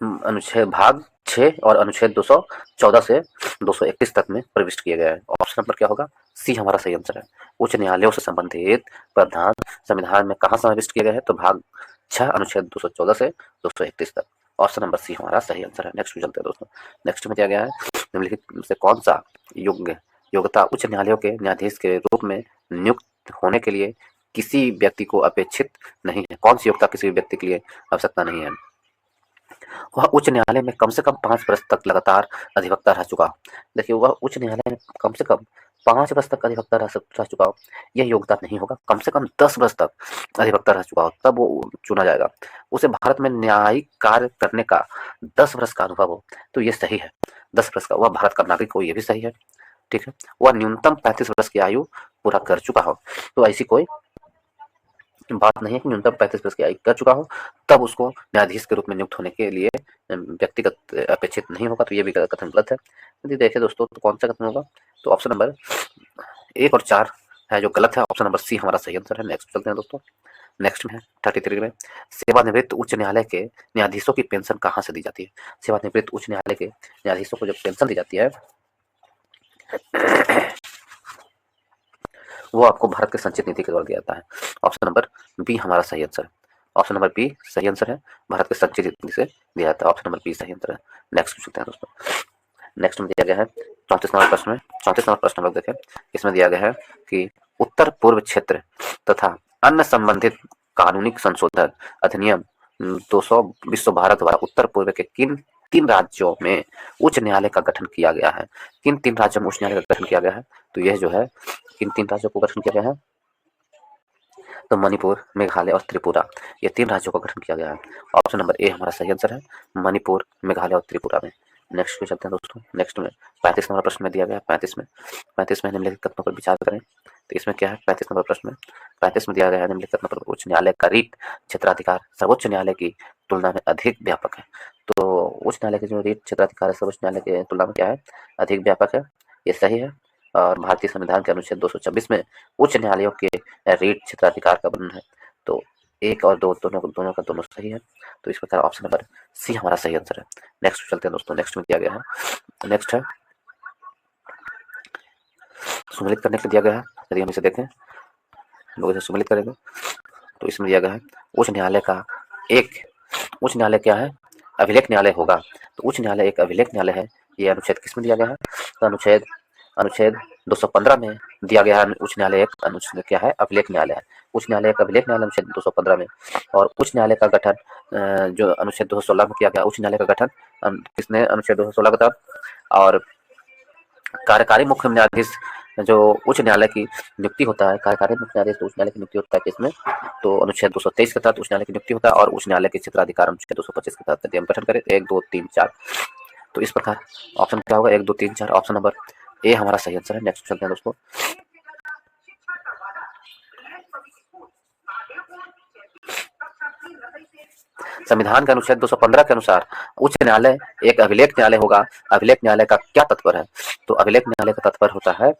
अनुच्छेद भाग 6 और अनुच्छेद 214 से 231 तक में प्रविष्ट किया गया है। ऑप्शन नंबर क्या होगा? सी हमारा सही आंसर है। उच्च न्यायालयों से संबंधित प्रावधान संविधान में कहाँ समाविष्ट किया गया है? तो भाग 6 अनुच्छेद 214 से 231 तक। ऑप्शन नंबर सी हमारा सही आंसर है। नेक्स्ट चलते हैं दोस्तों। नेक्स्ट में दिया गया है निम्नलिखित में से कौन सा योग्यता उच्च न्यायालयों के न्यायाधीश के रूप में नियुक्त होने के लिए किसी व्यक्ति को अपेक्षित नहीं है? कौन सी योग्यता किसी भी व्यक्ति के लिए आवश्यकता नहीं है? वह उच्च न्यायालय में कम से कम 5 वर्ष तक लगातार अधिवक्ता रह चुका हो। देखिए, वह उच्च न्यायालय में कम से कम 5 वर्ष तक अधिवक्ता रह चुका हो, यह योग्यता नहीं होगा। कम से कम 10 वर्ष तक अधिवक्ता रह चुका हो, तब वो चुना जाएगा। उसे भारत में न्यायिक कार्य करने का 10 वर्ष का अनुभव हो, तो ये सही है। 10 वर्ष का, वह भारत का नागरिक हो, ये भी सही है। ठीक है, वह न्यूनतम 35 वर्ष की आयु पूरा कर चुका हो, तो ऐसी कोई बात नहीं है कि न्यूनतम 35 वर्ष की आयु कर चुका हो तब उसको न्यायाधीश के रूप में नियुक्त होने के लिए व्यक्तिगत अपेक्षित नहीं होगा, तो ये भी कथन गलत है। यदि देखें दोस्तों तो कौन सा कथन होगा? तो ऑप्शन नंबर 1 और 4 है जो गलत है। ऑप्शन नंबर सी हमारा सही आंसर है। नेक्स्ट चलते हैं दोस्तों। नेक्स्ट में है 33 में, सेवानिवृत्त उच्च न्यायालय के न्यायाधीशों की पेंशन कहाँ से दी जाती है? सेवानिवृत्त उच्च न्यायालय के न्यायाधीशों को जब पेंशन दी जाती है वो आपको भारत के संचित नीति के द्वारा दिया जाता है। ऑप्शन नंबर बी हमारा सही आंसर है। ऑप्शन नंबर बी सही आंसर है, भारत के संचित नीति से दिया जाता है। ऑप्शन नंबर बी सही आंसर है। नेक्स्ट चलते हैं दोस्तों। नेक्स्ट में दिया गया है 34 नंबर प्रश्न में। 34 नंबर प्रश्न हम लोग देखें, इसमें दिया गया है कि उत्तर पूर्व क्षेत्र तथा अन्य संबंधित कानूनी संशोधन अधिनियम 200 विश्व भारत द्वारा उत्तर पूर्व के किन 3 राज्यों में उच्च न्यायालय का गठन किया गया है? किन 3 राज्यों में उच्च न्यायालय का गठन किया गया है? तो यह जो है किन 3 राज्यों को गठन किया गया है? तो मणिपुर, मेघालय और त्रिपुरा, ये 3 राज्यों का गठन किया गया है। ऑप्शन नंबर ए हमारा सही आंसर है, मणिपुर, मेघालय और त्रिपुरा में। नेक्स्ट पे चलते हैं दोस्तों। नेक्स्ट में 35 नंबर प्रश्न में दिया गया है। 35 में निम्नलिखित कथनों पर विचार करें। तो इसमें क्या है? 35 नंबर प्रश्न में 35 में दिया गया है निम्नलिखित कथनों पर उच्च न्यायालय का रीट क्षेत्राधिकार सर्वोच्च न्यायालय की तुलना में अधिक व्यापक है। तो उच्च न्यायालय के जो रीट क्षेत्राधिकार है सर्वोच्च न्यायालय की तुलना में क्या है? अधिक व्यापक है, ये सही है। और भारतीय संविधान के अनुच्छेद 226 में उच्च न्यायालयों के रीट क्षेत्राधिकार का वर्णन है। तो 1 और 2 दोनों सही है। तो इस प्रकार ऑप्शन नंबर सी हमारा सही आंसर है। नेक्स्ट चलते हैं दोस्तों। नेक्स्ट में दिया गया है, नेक्स्ट है सुमेलित करने के लिए दिया गया है। यदि हम इसे देखें, लोग इसे सुमेलित करेंगे तो इसमें दिया गया है उच्च न्यायालय का एक उच्च न्यायालय क्या है? अभिलेख न्यायालय होगा। तो उच्च न्यायालय एक अभिलेख न्यायालय है। ये अनुच्छेद किसमें दिया गया है? तो अनुच्छेद अनुच्छेद 215 में दिया गया है। उच्च न्यायालय एक अनुच्छेद क्या है? अभिलेख न्यायालय है। उच्च न्यायालय का अभिलेख न्यायालय अनुच्छेद 215 में। और उच्च न्यायालय का गठन जो अनुच्छेद 216 में किया गया, उच्च न्यायालय का गठन किसने? अनुच्छेद 216 का। और कार्यकारी मुख्य न्यायाधीश जो उच्च न्यायालय की नियुक्ति होता है, कार्यकारी मुख्य न्यायाधीश तो उच्च न्यायालय की नियुक्ति होता है किसमें? तो अनुच्छेद 223 के तहत उच्च न्यायालय की नियुक्ति होता है। और उच्च न्यायालय के क्षेत्राधिकार अनुच्छेद 225 के तहत यदि हम गठन करें 1 2 3 4, तो इस प्रकार ऑप्शन क्या होगा? 1 2 3 4, ऑप्शन नंबर ए हमारा सही आंसर है। नेक्स्ट चलते हैं दोस्तों। संविधान के अनुच्छेद 215 के अनुसार उच्च न्यायालय एक अभिलेख न्यायालय होगा। अभिलेख न्यायालय का क्या तात्पर्य है? तो अभिलेख न्यायालय का तात्पर्य होता है,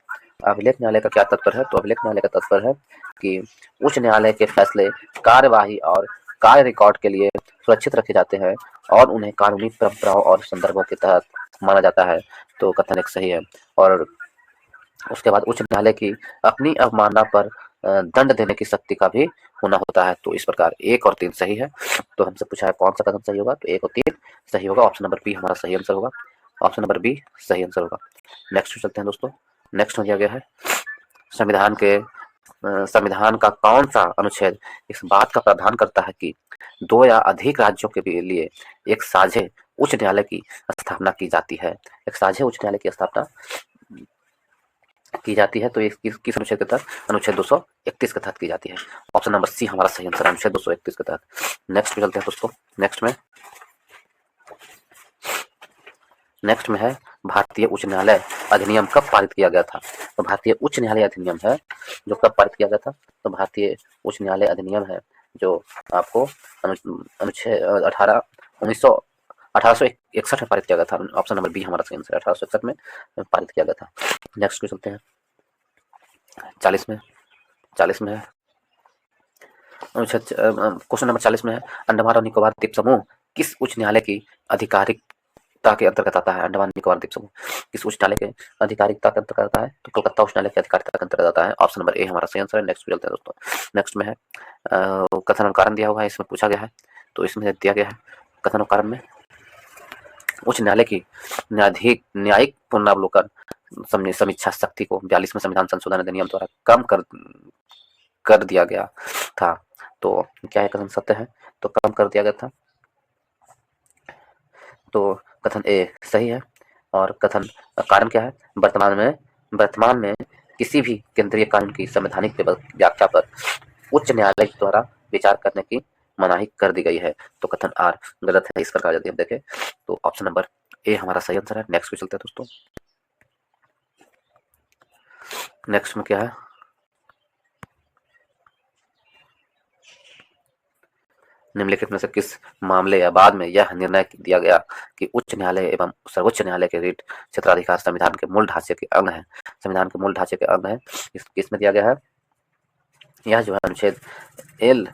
अभिलेख न्यायालय का क्या तात्पर्य है? तो अभिलेख न्यायालय का तात्पर्य है कि उच्च न्यायालय के फैसले कार्यवाही और कार्य रिकॉर्ड के लिए सुरक्षित रखे जाते हैं और उन्हें कानूनी परंपराओं और संदर्भों के तहत माना जाता है। तो कथन एक सही है। और उसके बाद उच्च न्यायालय की अपनी अवमानना पर दंड देने की शक्ति का भी होना होता है। तो इस प्रकार 1 और 3 सही है। तो हमसे पूछा है कौन सा कथन सही होगा? तो 1 और 3 सही होगा। ऑप्शन नंबर बी हमारा सही आंसर होगा। ऑप्शन नंबर बी सही आंसर होगा। नेक्स्ट चलते हैं दोस्तों। नेक्स्ट में दिया गया है संविधान का कौन सा अनुच्छेद इस बात का प्रावधान करता है कि 2 या अधिक राज्यों के लिए एक साझे उच्च न्यायालय की स्थापना की जाती है? एक साझे उच्च न्यायालय की स्थापना की जाती है। तो ये किस अनुच्छेद के तहत? अनुच्छेद 231 के तहत की जाती है। ऑप्शन नंबर सी हमारा सही आंसर है, अनुच्छेद 231 के तहत। नेक्स्ट पे चलते हैं दोस्तों। नेक्स्ट में है भारतीय उच्च न्यायालय अधिनियम कब पारित किया गया था? तो भारतीय उच्च न्यायालय अधिनियम है जो कब पारित किया गया था? तो भारतीय उच्च न्यायालय अधिनियम है जो आपको अनुच्छेद 1861 में पारित किया गया था। ऑप्शन नंबर बी हमारा सही आंसर है, 1861 में पारित किया गया था। नेक्स्ट पे चलते हैं 40 में। 40 में है क्वेश्चन नंबर 40 में है अंडमान और निकोबार द्वीप समूह किस उच्च न्यायालय की आधिकारिकता के अंतर्गत आता है? अंडमान निकोबार द्वीप समूह किस उच्च न्यायालय के आधिकारिकता के अंतर्गत आता है? तो कोलकाता उच्च न्यायालय की आधिकारिकता के अंतर्गत आता है। ऑप्शन नंबर ए हमारा सही आंसर है। नेक्स्ट पे चलते हैं दोस्तों। नेक्स्ट में है कथन और कारण दिया हुआ है, इसमें पूछा गया है, तो इसमें दिया गया है कथन और कारण में उच्च न्यायालय की न्यायिक पुनरावलोकन समीक्षा शक्ति को 42वें संविधान संशोधन अधिनियम द्वारा कम कर दिया गया था। तो क्या है कथन सत्य है? तो कम कर दिया गया था, तो कथन ए सही है। और कथन कारण क्या है? वर्तमान में किसी भी केंद्रीय कानून की संवैधानिक व्याख्या पर उच्च न्यायालय द्वारा विचार करने की मनाही कर दी गई है। तो कथन आर गलत है। इस प्रकार यदि हम देखें तो ऑप्शन नंबर ए हमारा सही आंसर है। नेक्स्ट पे चलते हैं दोस्तों। नेक्स्ट में क्या है? निम्नलिखित में से किस मामले या बाद में यह निर्णय दिया गया कि उच्च न्यायालय एवं सर्वोच्च न्यायालय के रिट क्षेत्राधिकार संविधान के मूल ढांचे के अंग है? संविधान के मूल ढांचे के अंग है। किसमें दिया गया है? यह जो है अनुच्छेद एल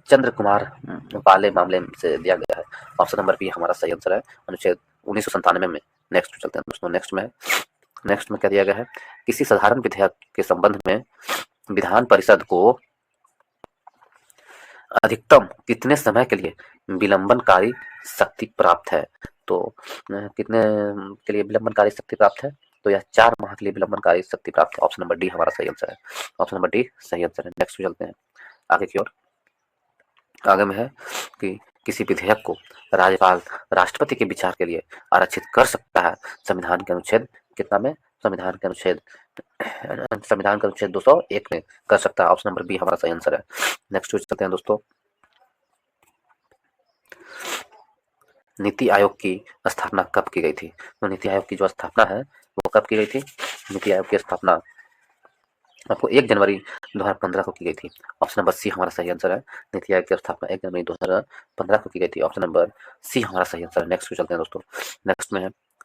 चंद्र कुमार वाले मामले से दिया गया है। ऑप्शन नंबर बी हमारा सही आंसर है, अनुच्छेद 1997 में। नेक्स्ट चलते हैं दोस्तों। नेक्स्ट में क्या दिया गया है? किसी साधारण विधेयक के संबंध में विधान परिषद को अधिकतम कितने समय के लिए विलंबनकारी शक्ति प्राप्त है? तो कितने के लिए विलंबनकारी शक्ति प्राप्त है? तो यह 4 माह के लिए विलंबनकारी शक्ति प्राप्त है। ऑप्शन नंबर डी हमारा सही आंसर है। ऑप्शन नंबर डी सही आंसर है। नेक्स्ट चलते हैं आगे की ओर। आगे में है कि किसी विधेयक को राज्यपाल राष्ट्रपति के विचार के लिए आरक्षित कर सकता है संविधान के अनुच्छेद कितना में? संविधान के अनुच्छेद 201 में कर सकता है। ऑप्शन नंबर बी हमारा सही आंसर है। नेक्स्ट चलते हैं दोस्तों। नीति आयोग की स्थापना कब की गई थी? तो नीति आयोग की जो स्थापना है वो कब की गई थी? नीति आयोग की स्थापना आपको 1 जनवरी 2015 को की गई थी। ऑप्शन नंबर सी हमारा सही आंसर है। नीति आयोग की स्थापना 1 जनवरी 2015 को की गई थी। ऑप्शन नंबर सी हमारा सही आंसर है। नेक्स्ट चलते हैं दोस्तों।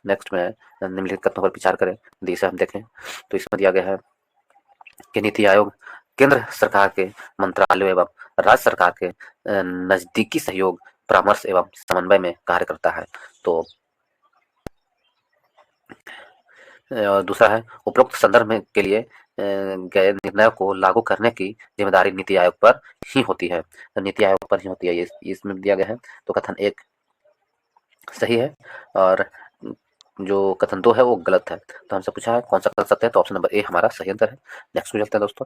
नेक्स्ट में निम्नलिखित कथनों पर विचार करें। दिशा हम देखें तो इसमें दिया गया है कि नीति आयोग केंद्र सरकार के मंत्रालयों एवं राज्य सरकार के नजदीकी सहयोग, परामर्श एवं समन्वय में कार्य करता है। तो दूसरा है उपरोक्त संदर्भ में के लिए गए निर्णयों को लागू करने की जिम्मेदारी नीति आयोग पर ही होती है। तो नीति आयोग पर ही होती है, ये इसमें दिया गया है। तो कथन 1 सही है और जो कथन 2 है वो गलत है। तो हमसे पूछा है कौन सा कथन सत्य है, तो ऑप्शन नंबर ए हमारा सही आंसर है। नेक्स्ट चलते हैं दोस्तों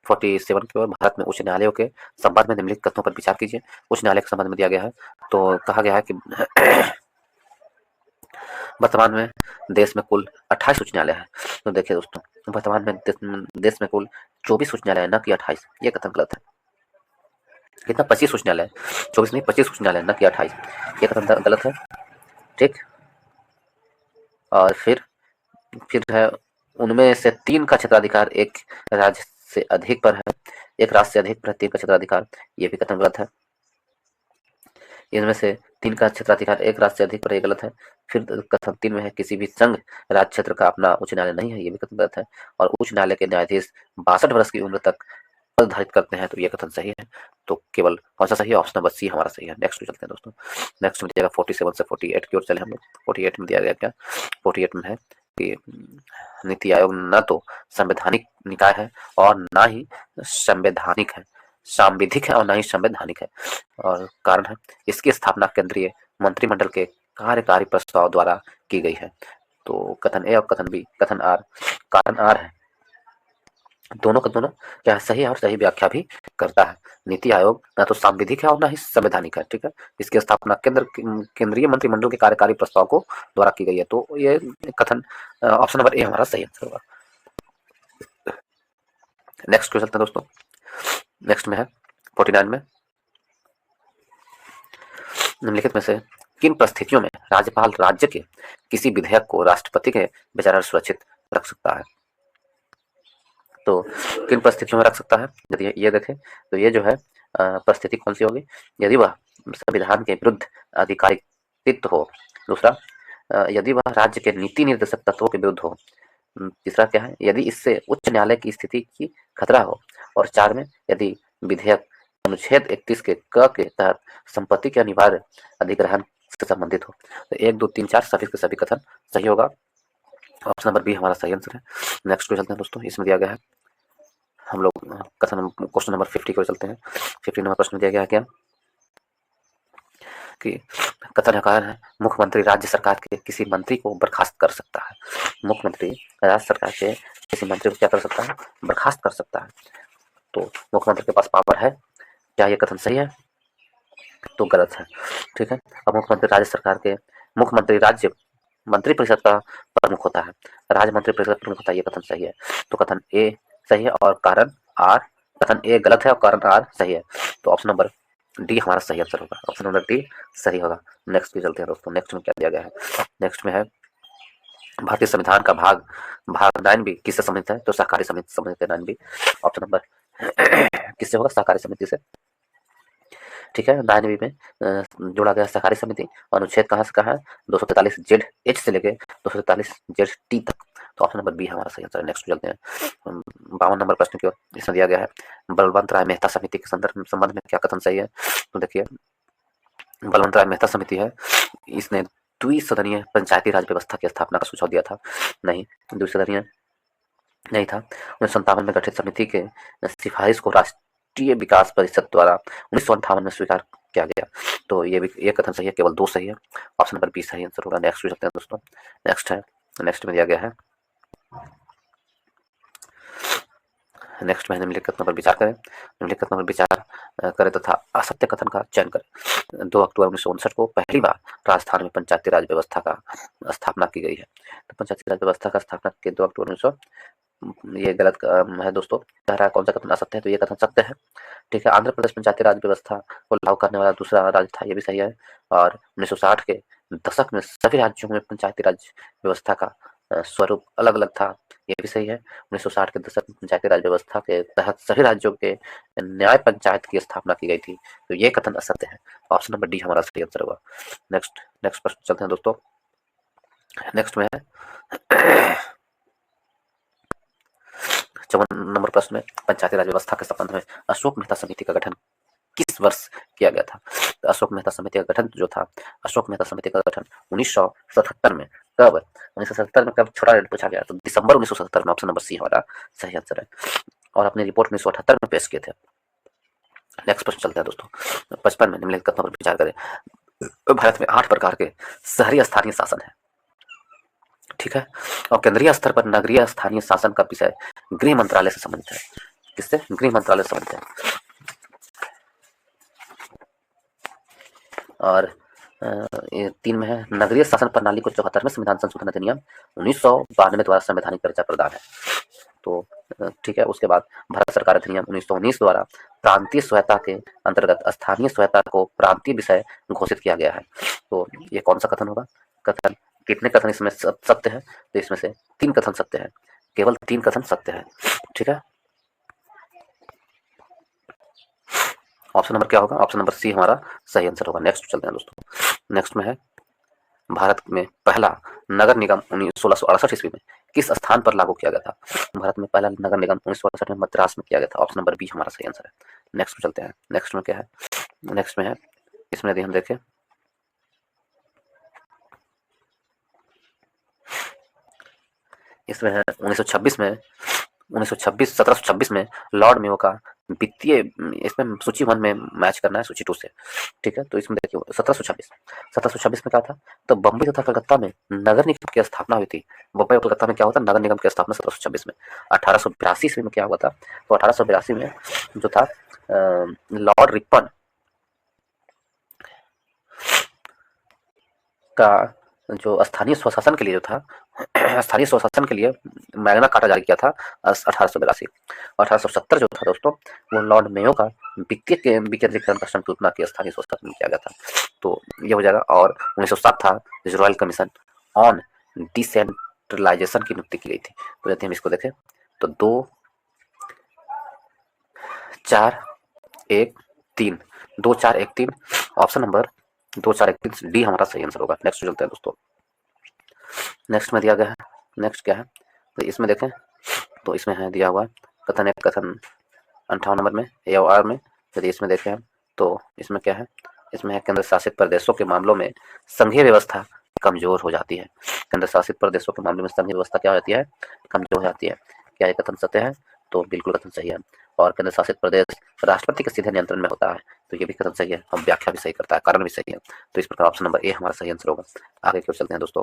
47 की ओर। भारत में उच्च न्यायालयों के संबंध में निम्नलिखित कथनों पर विचार कीजिए। उच्च न्यायालय के संबंध में दिया गया है, तो कहा गया है कि वर्तमान में देश में कुल 28 उच्च न्यायालय है। तो देखिए दोस्तों, वर्तमान में देश में कुल 24 उच्च न्यायालय है, न कि 28। ये कथन गलत है। कितना? 25 उच्च न्यायालय, 24 नहीं 25 उच्च न्यायालय, न कि 28। ये कथन गलत है। ठीक। और फिर है उनमें से 3 का क्षेत्राधिकार एक राज्य से अधिक पर है, एक राज्य से अधिक पर 3 का क्षेत्राधिकार। ये भी कथन गलत है। इनमें से 3 का क्षेत्राधिकार एक राज्य से अधिक पर, ये गलत है। फिर कथन 3 में है किसी भी संघ राज्य क्षेत्र का अपना उच्च न्यायालय नहीं है, ये भी कथन गलत है। और उच्च न्यायालय के न्यायाधीश 62 वर्ष की उम्र तक पद धारित करते हैं, तो ये कथन सही है। तो केवल कौन सा सही है? ऑप्शन नंबर सी हमारा सही है। नेक्स्ट चलते हैं दोस्तों। नेक्स्ट में दिया गया 47 से 48 की ओर चले हम लोग। 48 में दिया गया क्या? 48 में है कि नीति आयोग न तो संवैधानिक निकाय है और ना ही संवैधानिक है, सांविधिक है और ना ही संवैधानिक है। और कारण है इसकी स्थापना केंद्रीय मंत्रिमंडल के कार्यकारी प्रस्ताव द्वारा की गई है। तो कथन ए और कथन बी, कथन आर, कारण आर है, दोनों का दोनों क्या सही है और सही व्याख्या भी करता है। नीति आयोग ना तो सांविधिक है और ना ही संवैधानिक है। ठीक है, इसकी स्थापना केंद्रीय मंत्रिमंडल के कार्यकारी प्रस्ताव को द्वारा की गई है। तो ये कथन ऑप्शन नंबर ए हमारा सही आंसर होगा। नेक्स्ट क्वेश्चन है दोस्तों। नेक्स्ट में है 49 में, निम्नलिखित में से किन परिस्थितियों में राज्यपाल राज्य के किसी विधेयक को राष्ट्रपति के विचार सुरक्षित रख सकता है? तो किन परिस्थितियों में रख सकता है? यदि ये देखें तो ये जो है परिस्थिति कौन सी होगी? यदि वह संविधान के विरुद्ध आधिकारिक हो। दूसरा, यदि वह राज्य के नीति निर्देशक तत्वों के विरुद्ध हो। तीसरा क्या है? यदि इससे उच्च न्यायालय की स्थिति की खतरा हो। और 4 में, यदि विधेयक अनुच्छेद 31 के क के तहत संपत्ति के अनिवार्य अधिग्रहण से संबंधित हो। तो 1, 2, 3, 4 सभी के सभी कथन सही होगा। ऑप्शन नंबर बी हमारा सही आंसर है। नेक्स्ट पे चलते हैं दोस्तों, इसमें दिया गया है हम लोग कथन क्वेश्चन नंबर 50 की ओर चलते हैं। 50 नंबर प्रश्न दिया गया है क्या कि कथन आकार है मुख्यमंत्री राज्य सरकार के किसी मंत्री को बर्खास्त कर सकता है। मुख्यमंत्री राज्य सरकार के किसी मंत्री को क्या कर सकता है, बर्खास्त कर सकता है। तो मुख्यमंत्री के पास पावर है, क्या ये कथन सही है, तो गलत है। ठीक है, अब मुख्यमंत्री राज्य सरकार के मुख्यमंत्री राज्य मंत्रिपरिषद का प्रमुख होता है, राज्य मंत्रिपरिषद प्रमुख होता है, ये कथन सही है। तो कथन ए सही है और कारण आर, कथन ए गलत है और कारण आर सही है। तो ऑप्शन नंबर डी हमारा सही आंसर होगा, ऑप्शन नंबर डी सही होगा। नेक्स्ट पे चलते हैं दोस्तों, नेक्स्ट में क्या दिया गया है, नेक्स्ट में है भारतीय संविधान का भाग 9 भी किससे संबंधित है, तो सहकारी समिति से संबंधित है 9 भी। ऑप्शन नंबर किससे होगा, सहकारी समिति से। ठीक है, 9वीं में जोड़ा गया सहकारी समिति। अनुच्छेद कहाँ से कहाँ है, 243 जेड एच से लेके 243 जेड टी तक। तो ऑप्शन नंबर बी हमारा सही आंसर है। नेक्स्ट चलते हैं 52 नंबर प्रश्न की ओर। इसमें दिया गया है बलवंत राय मेहता समिति के संबंध में क्या कथन सही है। तो देखिए, बलवंत राय मेहता समिति है, इसने द्विसदनीय पंचायती राज व्यवस्था की स्थापना का सुझाव दिया था। नहीं, द्विसदनीय नहीं था। 1957 में गठित समिति के सिफारिश को राष्ट्रीय विकास परिषद द्वारा 1958 में स्वीकार किया गया। तो ये कथन सही है, केवल 2 सही है, ऑप्शन नंबर बी सही आंसर होगा। नेक्स्ट चलते हैं दोस्तों, नेक्स्ट है, नेक्स्ट में दिया गया है, नेक्स्ट में निम्नलिखित कथन पर विचार करें, निम्नलिखित कथन पर विचार करें तथा असत्य कथन का चयन करें। 2 अक्टूबर 1959 को पहली बार राजस्थान में पंचायती राज व्यवस्था का स्थापना की गई है। तो पंचायती राज व्यवस्था का स्थापना के 2 अक्टूबर 1900, ये गलत है दोस्तों, कह रहा है कौन सा कथन असत्य है, तो ये कथन सत्य है। ठीक है, आंध्र प्रदेश पंचायती राज व्यवस्था को लागू करने वाला दूसरा राज्य था, ये भी सही है। और 1960 के दशक में सभी राज्यों में पंचायती राज व्यवस्था का स्वरूप अलग अलग था, ये भी सही है। 1960 के दशक में पंचायती राज व्यवस्था के तहत सभी राज्यों के न्याय पंचायत की स्थापना की गई थी, तो ये कथन असत्य है। ऑप्शन नंबर डी हमारा सही आंसर होगा। नेक्स्ट नेक्स्ट प्रश्न चलते हैं दोस्तों, नेक्स्ट में है 54 नंबर प्रश्न में पंचायती राज व्यवस्था के संबंध में अशोक मेहता समिति का गठन किस वर्ष किया गया था। तो अशोक मेहता समिति का गठन जो था, अशोक मेहता समिति का गठन 1977 में, कब 1977 में, कब, छोटा पूछा गया, तो दिसंबर 1977 में, ऑप्शन नंबर सी हमारा सही आंसर है। और अपनी रिपोर्ट 1978 में पेश किए थे। नेक्स्ट प्रश्न चलते हैं दोस्तों, 55 में निम्नलिखित कथनों पर विचार करें। भारत में 8 प्रकार के शहरी स्थानीय शासन है। ठीक है, और केंद्रीय स्तर पर नगरीय स्थानीय शासन का विषय गृह मंत्रालय से संबंधित है। किससे, गृह मंत्रालय से संबंधित है। और ये 3 में है नगरीय शासन प्रणाली को 74वें संविधान संशोधन अधिनियम 1992 द्वारा संवैधानिक दर्जा प्रदान है। तो ठीक है, उसके बाद भारत सरकार अधिनियम 1919 द्वारा प्रांतीय स्वायत्ता के अंतर्गत स्थानीय स्वायत्ता को प्रांतीय विषय घोषित किया गया है। तो ये कौन सा कथन होगा, कथन कितने कथन इसमें सत्य है, तो इसमें से 3 कथन सत्य है, केवल 3 कथन सत्य है। ठीक है, ऑप्शन नंबर क्या होगा, ऑप्शन नंबर सी हमारा सही आंसर होगा। नेक्स्ट चलते हैं दोस्तों, नेक्स्ट में है भारत में पहला नगर निगम 1668 ईस्वी में किस स्थान पर लागू किया गया था। भारत में पहला नगर निगम 1968 में मद्रास में किया गया था, ऑप्शन नंबर बी हमारा सही आंसर है। नेक्स्ट में चलते हैं, नेक्स्ट में क्या है, नेक्स्ट में है, इसमें यदि हम देखें, इसमें है 1926 में, 1726 में लॉर्ड मेयो का वित्तीय, इसमें सूची 1 में मैच करना है सूची 2 से। ठीक है, तो इसमें देखिए 1726 में क्या था, तो बम्बई तथा कलकत्ता में नगर निगम की स्थापना हुई थी। बम्बई और कलकत्ता में क्या होता है, नगर निगम की स्थापना 1726 में। 1882 ईस्वी में क्या हुआ था, तो 1882 में जो था लॉर्ड रिपन का जो स्थानीय स्वशासन के लिए जो था, स्थानीय स्वशासन के लिए मैग्ना कार्टा जारी किया था 1882। 1870 जो था दोस्तों, वो लॉर्ड मेयो का वित्तीय विकेंद्रीकरण का संकल्पना की स्थानीय स्वशासन में किया गया था, तो ये हो जाएगा। और 1907 था रॉयल कमीशन ऑन डिसेंट्रलाइजेशन की नियुक्ति की गई थी। तो यदि हम इसको देखें तो 2 4 1 3 2 4 1 3, ऑप्शन नंबर 2 4 1 3 डी हमारा सही आंसर होगा। नेक्स्ट चलते हैं दोस्तों, नेक्स्ट में दिया गया है, नेक्स्ट क्या है, तो इसमें देखें, तो इसमें है दिया हुआ कथन, एक कथन 58 नंबर में ए और आर में, यदि इसमें देखें तो इसमें क्या है, इसमें है केंद्र शासित प्रदेशों के मामलों में संघीय व्यवस्था कमजोर हो जाती है। केंद्र शासित प्रदेशों के मामले में संघीय व्यवस्था क्या हो जाती है? कमजोर हो जाती है। क्या ये कथन सत्य है? तो बिल्कुल कथन सही है। और केंद्र शासित प्रदेश राष्ट्रपति के सीधे नियंत्रण में होता है, तो ये भी कथन सही है और व्याख्या भी सही करता है, कारण भी सही है। तो इस प्रकार ऑप्शन नंबर ए हमारा सही आंसर होगा। आगे की ओर चलते हैं दोस्तों,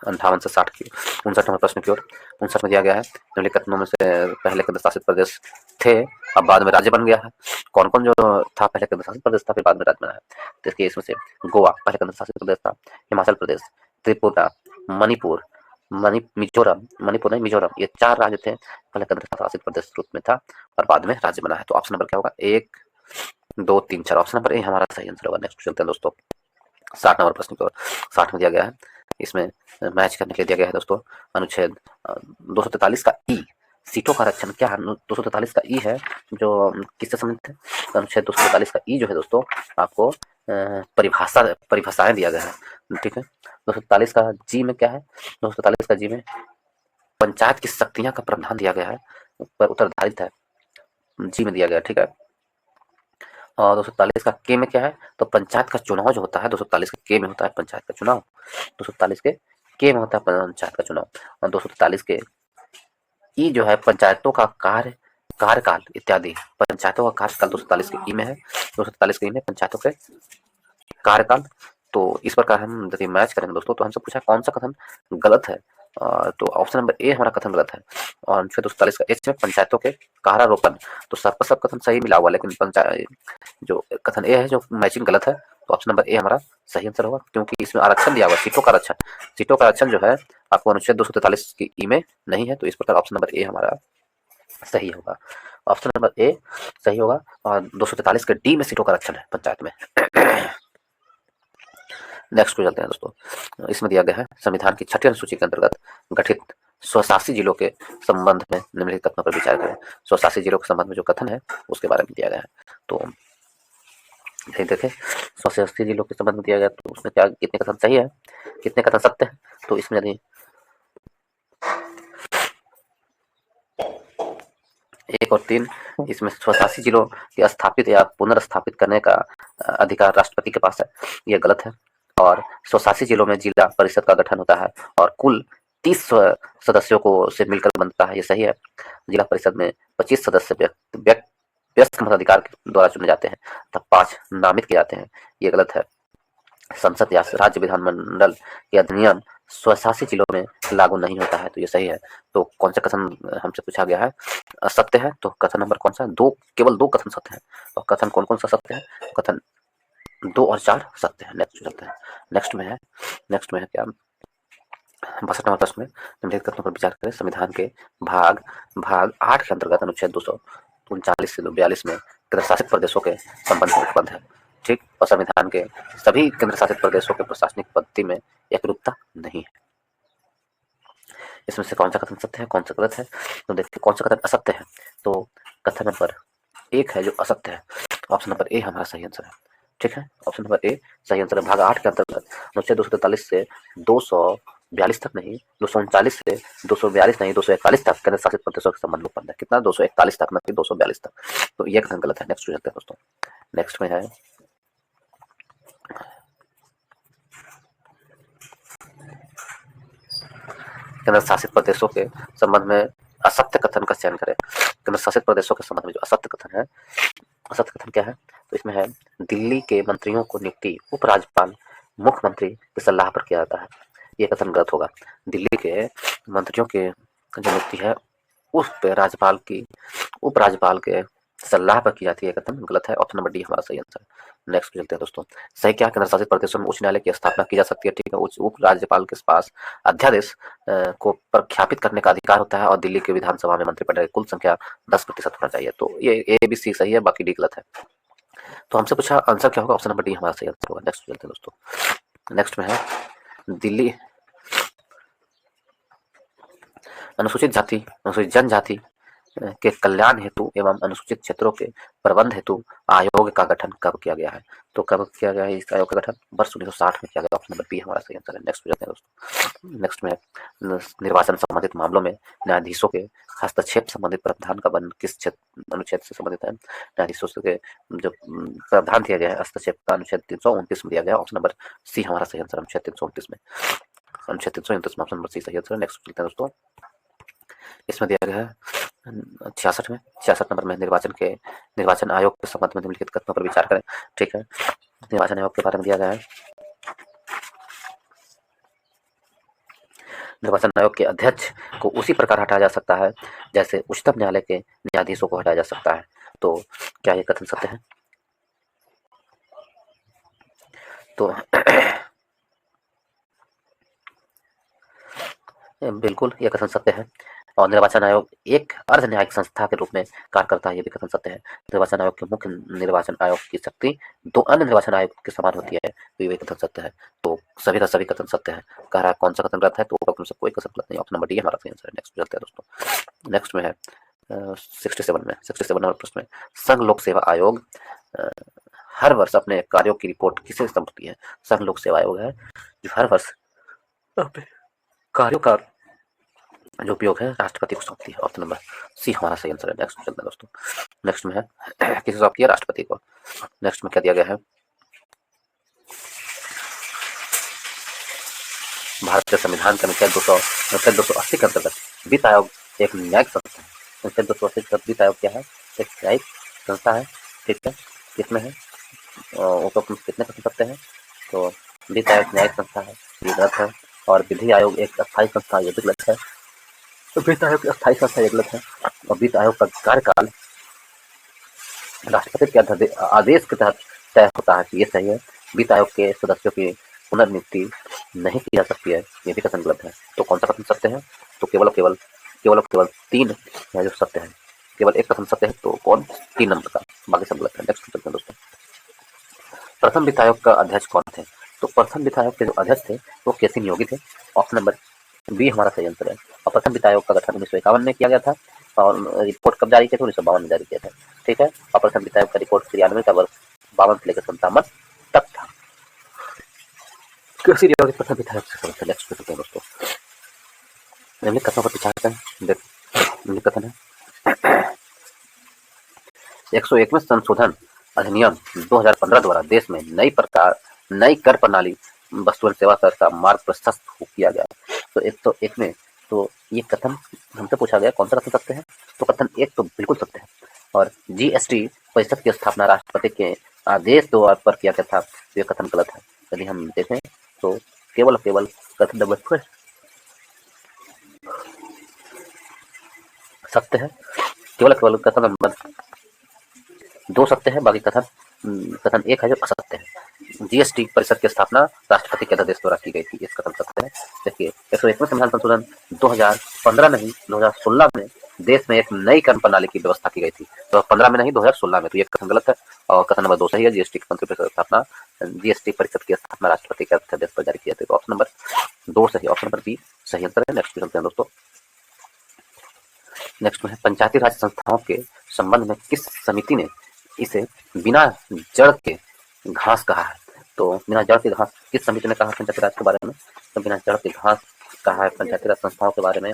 58 से 60 की 59 नंबर प्रश्न की ओर। 59 में दिया गया है निम्नलिखित कथनों में से पहले केंद्र शासित प्रदेश थे अब बाद में राज्य बन गया है। कौन कौन जो था पहले केंद्र शासित प्रदेश था फिर बाद में राज्य बना है? तो इसके इसमें से गोवा पहले केंद्र शासित प्रदेश था, हिमाचल प्रदेश, त्रिपुरा, मणिपुर, मिजोरम, मणिपुर नहीं मिजोरम, ये 4 राज्य थे पहले केंद्र शासित प्रदेश रूप में था और बाद में राज्य बना है। तो ऑप्शन नंबर क्या होगा? 1 2 3 4, ऑप्शन नंबर ए हमारा सही आंसर होगा। नेक्स्ट चलते हैं दोस्तों 60 नंबर प्रश्न की ओर। 60 में दिया गया है, इसमें मैच करने के लिए दिया गया है दोस्तों अनुच्छेद 243 का ई, सीटों का आरक्षण क्या है? 243 का ई है जो किससे संबंधित है? अनुच्छेद 243 का ई जो है दोस्तों आपको परिभाषाएं दिया गया है, ठीक है। 243 का जी में क्या है? 243 का जी में पंचायत की शक्तियां का प्रावधान दिया गया है, पर उत्तरधारित है, जी में दिया गया है, ठीक है। और 243 का के में क्या है? तो पंचायत का चुनाव जो होता है 243 के में होता है पंचायत का चुनाव, 243 के में होता है पंचायत का चुनाव। और 243 के ई जो है पंचायतों का कार्यकाल इत्यादि, पंचायतों का कार्यकाल 243 के ई में है, 243 के ई में पंचायतों के कार्यकाल। तो इस प्रकार हम यदि मैच करेंगे दोस्तों तो हमसे पूछा कौन सा कथन गलत है, तो ऑप्शन नंबर ए हमारा कथन गलत है। और 243 का एच में पंचायतों के कारारोपण, तो सब का सब कथन सही मिला हुआ, लेकिन पंचायत जो कथन ए है जो मैचिंग गलत है, तो ऑप्शन नंबर ए हमारा सही आंसर होगा, क्योंकि इसमें आरक्षण दिया हुआ सीटों का आरक्षण, सीटों का आरक्षण जो है आपको अनुच्छेद 243 की ई में नहीं है, तो इस प्रकार ऑप्शन नंबर ए हमारा सही होगा। ऑप्शन नंबर ए सही होगा। और 243 के डी में सीटों का आरक्षण है पंचायत में। नेक्स्ट को चलते हैं दोस्तों, इसमें दिया गया है संविधान की 6ठी अनुसूची के अंतर्गत गठित स्वशासी जिलों के संबंध में निम्नलिखित कथनों पर विचार करें। स्वशासी जिलों के संबंध में जो कथन है उसके बारे में दिया गया है। तो यही देखें स्वशासी जिलों के संबंध में दिया गया, तो उसमें क्या कितने कथन सही है, कितने कथन सत्य है? तो इसमें यदि 1 और 3, इसमें स्वशासी जिलों के स्थापित या पुनर्स्थापित करने का अधिकार राष्ट्रपति के पास है, यह गलत है। और स्वशासी जिलों में जिला परिषद का गठन होता है और कुल 30 सदस्यों को से मिलकर बनता है, ये सही है। जिला परिषद में 25 सदस्य व्यस्त मताधिकार के द्वारा चुने जाते हैं, तब 5 नामित किए जाते हैं, ये गलत है। संसद या राज्य विधानमंडल के अधिनियम स्वशासी जिलों में लागू नहीं होता है, तो ये सही है। तो कौन सा कथन हमसे पूछा गया है सत्य है? तो कथन नंबर कौन सा है? केवल 2 कथन सत्य है। और कथन कौन कौन सा सत्य है? कथन 2 और 4 सत्य है। नेक्स्ट चलते हैं, नेक्स्ट में है क्या 62 नंबर प्रश्न में निम्नलिखित कथनों पर विचार करें। संविधान के भाग 8 के अंतर्गत अनुच्छेद 239 से 242 में केंद्र शासित प्रदेशों के संबंध में उपबंध है, ठीक। और संविधान के सभी केंद्र शासित प्रदेशों के प्रशासनिक पद्धति में एकरूपता नहीं है। इसमें से कौन सा कथन सत्य है, कौन सा गलत है? तो देखिए कौन सा कथन असत्य है, तो कथन नंबर 1 है जो असत्य है, ऑप्शन नंबर ए हमारा सही आंसर है, ठीक है। ऑप्शन नंबर ए सही आंसर है। भाग 8 के अंतर्गत अनुच्छेद 243 से 242 तक नहीं, 239 से 242 नहीं, 241 तक केंद्र शासित प्रदेशों के संबंध में उपबंध है। कितना? 241 तक, नहीं 242 तक। तो ये कथन गलत है। नेक्स्ट चलते हैं दोस्तों, नेक्स्ट में है केंद्र शासित प्रदेशों के संबंध में असत्य कथन का चयन करें। केंद्र शासित प्रदेशों के संबंध में जो असत्य कथन है, असत्य कथन क्या है? तो इसमें है दिल्ली के मंत्रियों को नियुक्ति उपराज्यपाल मुख्यमंत्री की सलाह पर किया जाता है, ये कथन गलत होगा। दिल्ली के मंत्रियों के जो नियुक्ति है उस पे राज्यपाल की उपराज्यपाल के सलाह पर की जाती है, कथन गलत है। ऑप्शन नंबर डी हमारा सही आंसर है। नेक्स्ट चलते हैं दोस्तों, सही क्या केंद्र शासित प्रदेशों में उच्च न्यायालय की स्थापना की जा सकती है, ठीक है। उप राज्यपाल के पास अध्यादेश को प्रख्यापित करने का अधिकार होता है और दिल्ली के विधानसभा में मंत्रिमंडल की कुल संख्या 10% होना चाहिए, तो ये ए बी सी सही है, बाकी डी गलत है। तो हमसे पूछा आंसर क्या होगा, ऑप्शन नंबर डी हमारा सही आंसर होगा। नेक्स्ट चलते हैं दोस्तों, नेक्स्ट में है दिल्ली अनुसूचित जाति अनुसूचित जनजाति के कल्याण हेतु एवं अनुसूचित क्षेत्रों के प्रबंध हेतु आयोग का गठन कब किया गया है? तो कब किया गया है इस आयोग का गठन? वर्ष 1960 में किया गया। ऑप्शन नंबर बी हमारा सही आंसर है। नेक्स्ट पे जाते हैं दोस्तों। नेक्स्ट में निर्वाचन संबंधित मामलों में न्यायाधीशों के हस्तक्षेप संबंधित प्रावधान का बंद किस अनुच्छेद से संबंधित है? न्यायाधीशों के जो प्रावधान दिया गया है हस्तक्षेप का अनुच्छेद 329 में दिया गया। ऑप्शन नंबर सी हमारा सही आंसर अनुच्छेद 329 में। अनुच्छेद 329 में ऑप्शन नंबर सी सही आंसर है। नेक्स्ट चलते हैं दोस्तों। इसमें दिया गया है 66 नंबर में निर्वाचन आयोग के संबंध में निम्नलिखित कथनों पर विचार करें। ठीक है, निर्वाचन आयोग के बारे में दिया गया है। निर्वाचन आयोग के अध्यक्ष को उसी प्रकार हटाया जा सकता है जैसे उच्चतम न्यायालय के न्यायाधीशों को हटाया जा सकता है। तो क्या ये कथन सत्य है? तो बिल्कुल ये कथन सत्य है। और निर्वाचन आयोग एक अर्ध न्यायिक संस्था के रूप में कार्य करता है, ये भी कथन सत्य है। निर्वाचन आयोग के मुख्य निर्वाचन आयोग की शक्ति दो अन्य निर्वाचन आयोग के समान होती है, तो ये भी कथन सत्य है। तो सभी का सभी कथन सत्य है। कह रहा है कौन सा कथन गलत है? तो उसमें से कोई कथन गलत नहीं। ऑप्शन नंबर डी हमारा सही आंसर है। नेक्स्ट चलते हैं दोस्तों। नेक्स्ट में है 67 नंबर प्रश्न में संघ लोक सेवा आयोग हर वर्ष अपने कार्यों की रिपोर्ट किसे सौंपती है? संघ लोक सेवा आयोग है जो हर वर्ष अपने कार्यों का जो उपयोग है राष्ट्रपति को सौंपती है। ऑप्शन नंबर सी हमारा सही आंसर है। नेक्स्ट चलते हैं दोस्तों। नेक्स्ट में है किसे सौंपती है? राष्ट्रपति को। नेक्स्ट में क्या दिया गया है? भारत के संविधान के अनुच्छेद 280 के अंतर्गत वित्त आयोग एक न्यायिक संस्था है। अनुच्छेद 280 के वित्त आयोग क्या है? एक न्यायिक संस्था है। ठीक है, किसमें है? वो कितने कर सकते हैं? तो वित्त आयोग न्यायिक संस्था है, ये गलत है। और विधि आयोग एक अस्थायी संस्था, ये भी गलत है। तो वित्त आयोग की अस्थायी संस्था ये गलत है। और वित्त आयोग का कार्यकाल राष्ट्रपति के आदेश के तहत तय होता है, कि ये सही है। वित्त आयोग के सदस्यों की पुनर्नियुक्ति नहीं की जा सकती है, ये भी कथन गलत है। तो कौन सा कथन सत्य है? तो केवल 3 जो सत्य है। केवल एक कथन सत्य है, तो कौन? 3 नंबर का, बाकी सब गलत है। नेक्स्ट चलते हैं दोस्तों। प्रथम वित्त आयोग का अध्यक्ष कौन थे? तो प्रथम वित्त आयोग के जो अध्यक्ष थे वो केसी नियोगी थे। ऑप्शन नंबर बी हमारा सही आंसर है। और प्रथम वित्त आयोग का गठन 1951 में किया गया था और रिपोर्ट कब जारी किया था? 1952 में जारी किया था। ठीक है, और प्रथम वित्त आयोग का रिपोर्ट 93 का वर्ष 52 से लेकर 57 तक था। केसी नियोगी प्रथम वित्त आयोग से सदस्य। नेक्स्ट चलते हैं दोस्तों। निम्नलिखित कथनों पर विचार करें। निम्नलिखित कथन है 101वें संशोधन अधिनियम 2015 द्वारा देश में नई कर प्रणाली वस्तु एवं सेवा कर का मार्ग प्रशस्त किया गया। तो 101 में तो ये कथन हमसे पूछा गया कौन सा कथन सत्य है? तो कथन 1 तो बिल्कुल सत्य है। और जीएसटी परिषद की स्थापना राष्ट्रपति के आदेश द्वारा पर किया गया था, तो ये कथन गलत है। यदि हम देखें तो केवल कथन नंबर सत्य है। केवल कथन नंबर 2 सत्य है, बाकी कथन 1 है जो असत्य है। जीएसटी परिषद की स्थापना राष्ट्रपति के आदेश द्वारा की गई थी, इस कथन सत्य है। देखिए 101वें संविधान संशोधन 2015 नहीं 2016 में देश में एक नई कर प्रणाली की व्यवस्था की गई थी। तो 15 में नहीं 2016 में, तो ये कथन गलत है। और कथन नंबर 2 सही है। जीएसटी परिषद की स्थापना राष्ट्रपति के आदेश पर जारी की जाती है। तो ऑप्शन नंबर 2 सही, ऑप्शन नंबर बी सही आंसर है। नेक्स्ट चलते हैं दोस्तों। नेक्स्ट में है पंचायती राज संस्थाओं के संबंध में किस समिति ने इसे बिना जड़ के घास कहा है? तो बिना जड़ के घास किस समिति ने कहा पंचायती राज के बारे में? तो बिना जड़ के घास कहा है पंचायती राज संस्थाओं के बारे में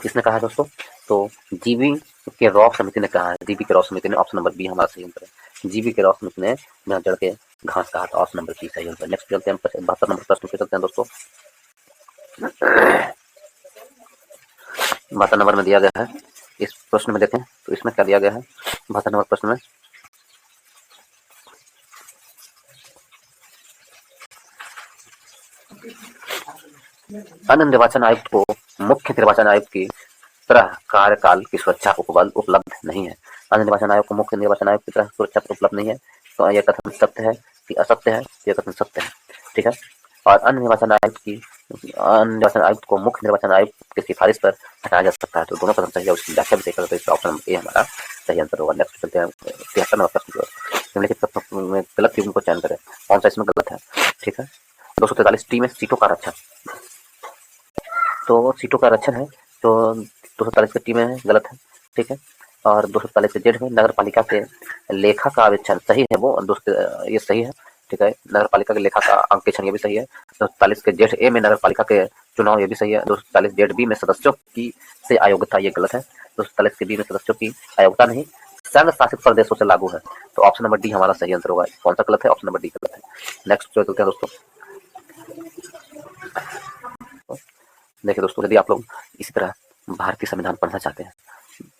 किसने कहा है दोस्तों? तो जीबी के रॉक समिति ने कहा है। जीबी के रॉक समिति ने। ऑप्शन नंबर बी हमारा सही आंसर है। जीबी के रॉक समिति ने बिना जड़ के घास कहा था। ऑप्शन नंबर बी सही आंसर। नेक्स्ट चलते हैं 72 नंबर प्रश्न पे चलते हैं दोस्तों। 72 नंबर में दिया गया है, इस प्रश्न में देखें तो इसमें क्या दिया गया है? 72 नंबर प्रश्न में अन्य निर्वाचन आयुक्त को मुख्य निर्वाचन आयुक्त की तरह कार्यकाल की सुरक्षा उपलब्ध नहीं है। अन्य निर्वाचन आयोग को मुख्य निर्वाचन आयुक्त की तरह सुरक्षा उपलब्ध नहीं है। तो यह कथन सत्य है कि असत्य है? यह कथन सत्य है। ठीक है, और अन्य निर्वाचन आयुक्त को मुख्य निर्वाचन आयुक्त की सिफारिश पर हटाया जा सकता है। तो दोनों कथन सही है, उसकी व्याख्या भी सही है। तो ऑप्शन ए हमारा सही आंसर होगा। नेक्स्ट चलते हैं 73 नंबर प्रश्न की ओर। निम्नलिखित तत्वों में गलत युग्म को चयन करें, कौन सा इसमें गलत है। ठीक है, 243 टी में सीटों का आरक्षण, तो सीटों का आरक्षण है तो 243 के टी में गलत है। ठीक है, और 243 के जेड में नगर पालिका के लेखा का आरक्षण सही है, वो ये सही है। ठीक है, नगर पालिका के लेखा का अंकेक्षण ये भी सही है। 243 के जेड ए में नगर पालिका के चुनाव ये भी सही है। 243 जेड बी में सदस्यों की से अयोग्यता ये गलत है। 243 के बी में सदस्यों की अयोग्यता नहीं, संघ शासित प्रदेशों से लागू है, तो ऑप्शन नंबर डी हमारा सही आंसर होगा। कौन सा गलत है, ऑप्शन नंबर डी गलत है। नेक्स्ट चलते हैं दोस्तों। देखिए दोस्तों, यदि आप लोग इसी तरह भारतीय संविधान पढ़ना चाहते हैं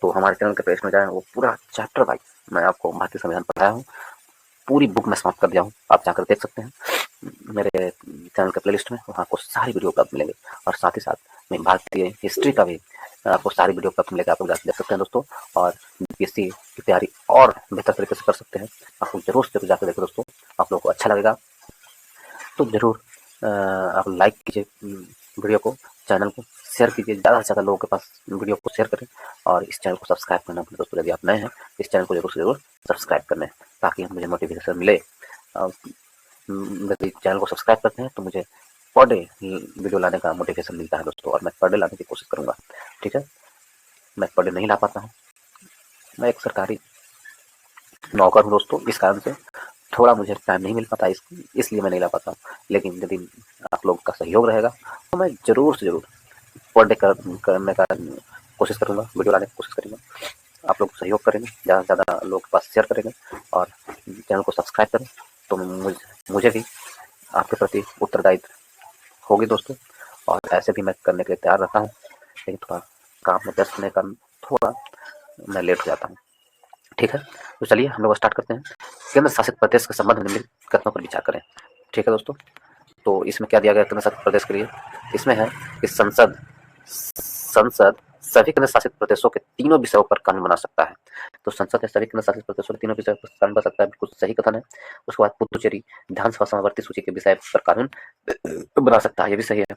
तो हमारे चैनल के पेज में जाएं, वो पूरा चैप्टर वाइज मैं आपको भारतीय संविधान पढ़ाया हूँ, पूरी बुक में समाप्त कर दिया हूँ, आप जाकर देख सकते हैं मेरे चैनल के प्लेलिस्ट में, वहाँ आपको सारी वीडियो उपलब्ध मिलेंगे। और साथ ही साथ मैं भारतीय हिस्ट्री का भी आपको सारी वीडियो उपलब्ध मिलेगा, आप लोग जाकर देख सकते हैं दोस्तों। और बीपीएससी की तैयारी और बेहतर तरीके से कर सकते हैं, आप लोग जरूर से जाकर देखें दोस्तों, आप लोगों को अच्छा लगेगा। तो जरूर आप लाइक कीजिए वीडियो को, चैनल को शेयर कीजिए, ज़्यादा से ज़्यादा लोगों के पास वीडियो को शेयर करें। और इस चैनल को सब्सक्राइब करना भूलें दोस्तों, यदि आप नए हैं इस चैनल को जरूर सब्सक्राइब करना है, ताकि मुझे मोटिवेशन मिले। यदि चैनल को सब्सक्राइब करते हैं तो मुझे पर डे वीडियो लाने का मोटिवेशन मिलता है दोस्तों, और मैं पर डे लाने की कोशिश करूँगा। ठीक है, मैं पर डे नहीं ला पाता हूँ, मैं एक सरकारी नौकर हूँ दोस्तों, इस कारण से थोड़ा मुझे टाइम नहीं मिल पाता, इसलिए मैं नहीं ला पाता। लेकिन यदि आप लोग का सहयोग रहेगा तो मैं जरूर से जरूर पर डे करने का कोशिश करूँगा, वीडियो लाने की कोशिश करूँगा। आप लोग सहयोग करेंगे, ज़्यादा से ज़्यादा लोगों के पास शेयर करेंगे और चैनल को सब्सक्राइब करें, तो मुझे भी आपके प्रति उत्तरदायित्व होगी दोस्तों। और ऐसे भी मैं करने के लिए तैयार रहता हूँ, लेकिन थोड़ा काम में व्यस्त होने का थोड़ा मैं लेट हो जाता हूँ। ठीक है, तो चलिए हम लोग स्टार्ट करते हैं। केंद्र शासित प्रदेश के संबंध में निम्नलिखित कथनों पर विचार करें। ठीक है दोस्तों, तो इसमें क्या दिया गया केंद्र शासित प्रदेश के लिए, इसमें है कि संसद सभी केंद्र शासित प्रदेशों के तीनों विषयों पर कानून बना सकता है। तो संसद है सभी केंद्र शासित प्रदेशों के तीनों विषयों पर कानून बना सकता है, बिल्कुल सही कथन है। उसके बाद पुदुचेरी विधानसभा समावर्ती सूची के विषय पर कानून बना सकता है, ये भी सही है।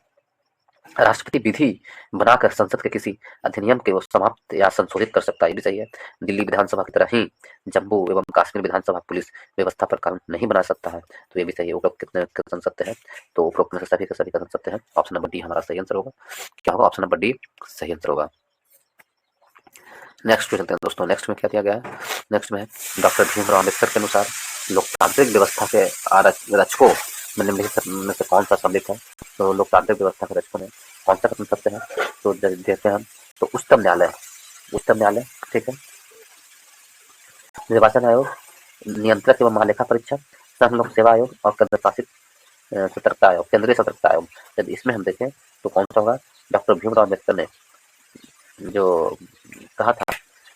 राष्ट्रपति विधि बनाकर संसद के किसी अधिनियम के वो समाप्त या संशोधित कर सकता है, ये भी सही है। दिल्ली विधानसभा की तरह ही जम्मू एवं कश्मीर विधानसभा पुलिस व्यवस्था पर कानून नहीं बना सकता है, तो ये भी सही है। उपरोक्त कितने कथन सत्य है, तो उपरोक्त में से सभी के सभी कथन सत्य है। ऑप्शन नंबर डी हमारा सही आंसर होगा। क्या होगा, ऑप्शन नंबर डी सही आंसर होगा। नेक्स्ट चलते हैं दोस्तों, नेक्स्ट में क्या दिया गया है, नेक्स्ट में डॉक्टर भीमराव अम्बेडकर के अनुसार लोकतांत्रिक व्यवस्था के रचकों में निम्नलिखित में से कौन सा सम्मिलित है। तो लोकतांत्रिक व्यवस्था के रचकों में कौन सा कथन सत्य है, तो देखते हैं हम। तो उच्चतम न्यायालय, ठीक है, निर्वाचन आयोग, नियंत्रक एवं महालेखा परीक्षक, संघ लोक सेवा आयोग और केंद्र शासित सतर्कता आयोग, केंद्रीय सतर्कता आयोग। यदि इसमें हम देखें तो कौन सा होगा, डॉक्टर भीमराव अम्बेडकर ने जो कहा था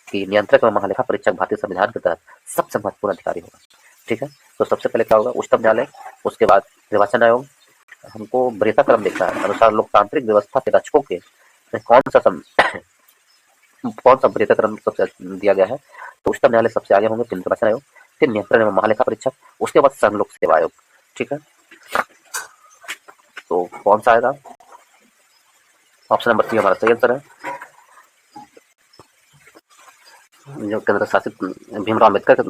कि नियंत्रक एवं महालेखा परीक्षक भारतीय संविधान के तहत सबसे महत्वपूर्ण अधिकारी होगा। ठीक है, तो सबसे पहले क्या होगा, उच्चतम न्यायालय, उसके बाद निर्वाचन आयोग। हमको वरीयता क्रम देखना है, अनुसार लोकतांत्रिक व्यवस्था के रचकों के कौन सा वरीयता क्रम सबसे दिया गया है, तो उच्चतम न्यायालय सबसे आगे होंगे, फिर निर्वाचन आयोग, फिर नियंत्रण एवं महालेखा परीक्षक, उसके बाद संघ लोक सेवा आयोग। ठीक है, तो कौन सा आएगा, ऑप्शन नंबर सी हमारा सही आंसर है। जो केंद्र शासित भीमराव अम्बेडकर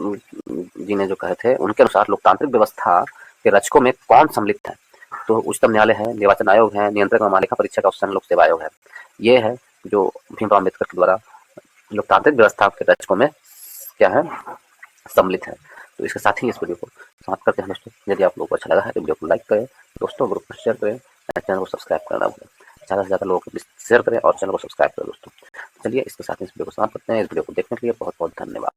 जी ने जो कहे थे, उनके अनुसार लोकतांत्रिक व्यवस्था के रचकों में कौन सम्मिलित है, तो उच्चतम न्यायालय है, निर्वाचन आयोग है, नियंत्रक एवं महालेखा परीक्षक और संघ लोक सेवा आयोग है। ये है जो भीमराव अम्बेडकर के द्वारा लोकतांत्रिक व्यवस्था के रचकों में क्या है, सम्मिलित है। तो इसके साथ ही इस वीडियो को समाप्त करते हैं दोस्तों। यदि आप लोगों को अच्छा लगा है तो वीडियो को लाइक करें दोस्तों, ग्रुप में शेयर करें, चैनल को सब्सक्राइब करना भूलें, ज़्यादा से ज़्यादा लोगों को शेयर करें और चैनल को सब्सक्राइब करें दोस्तों। चलिए इसके साथ इस वीडियो को समाप्त करते हैं। इस वीडियो को देखने के लिए बहुत बहुत धन्यवाद।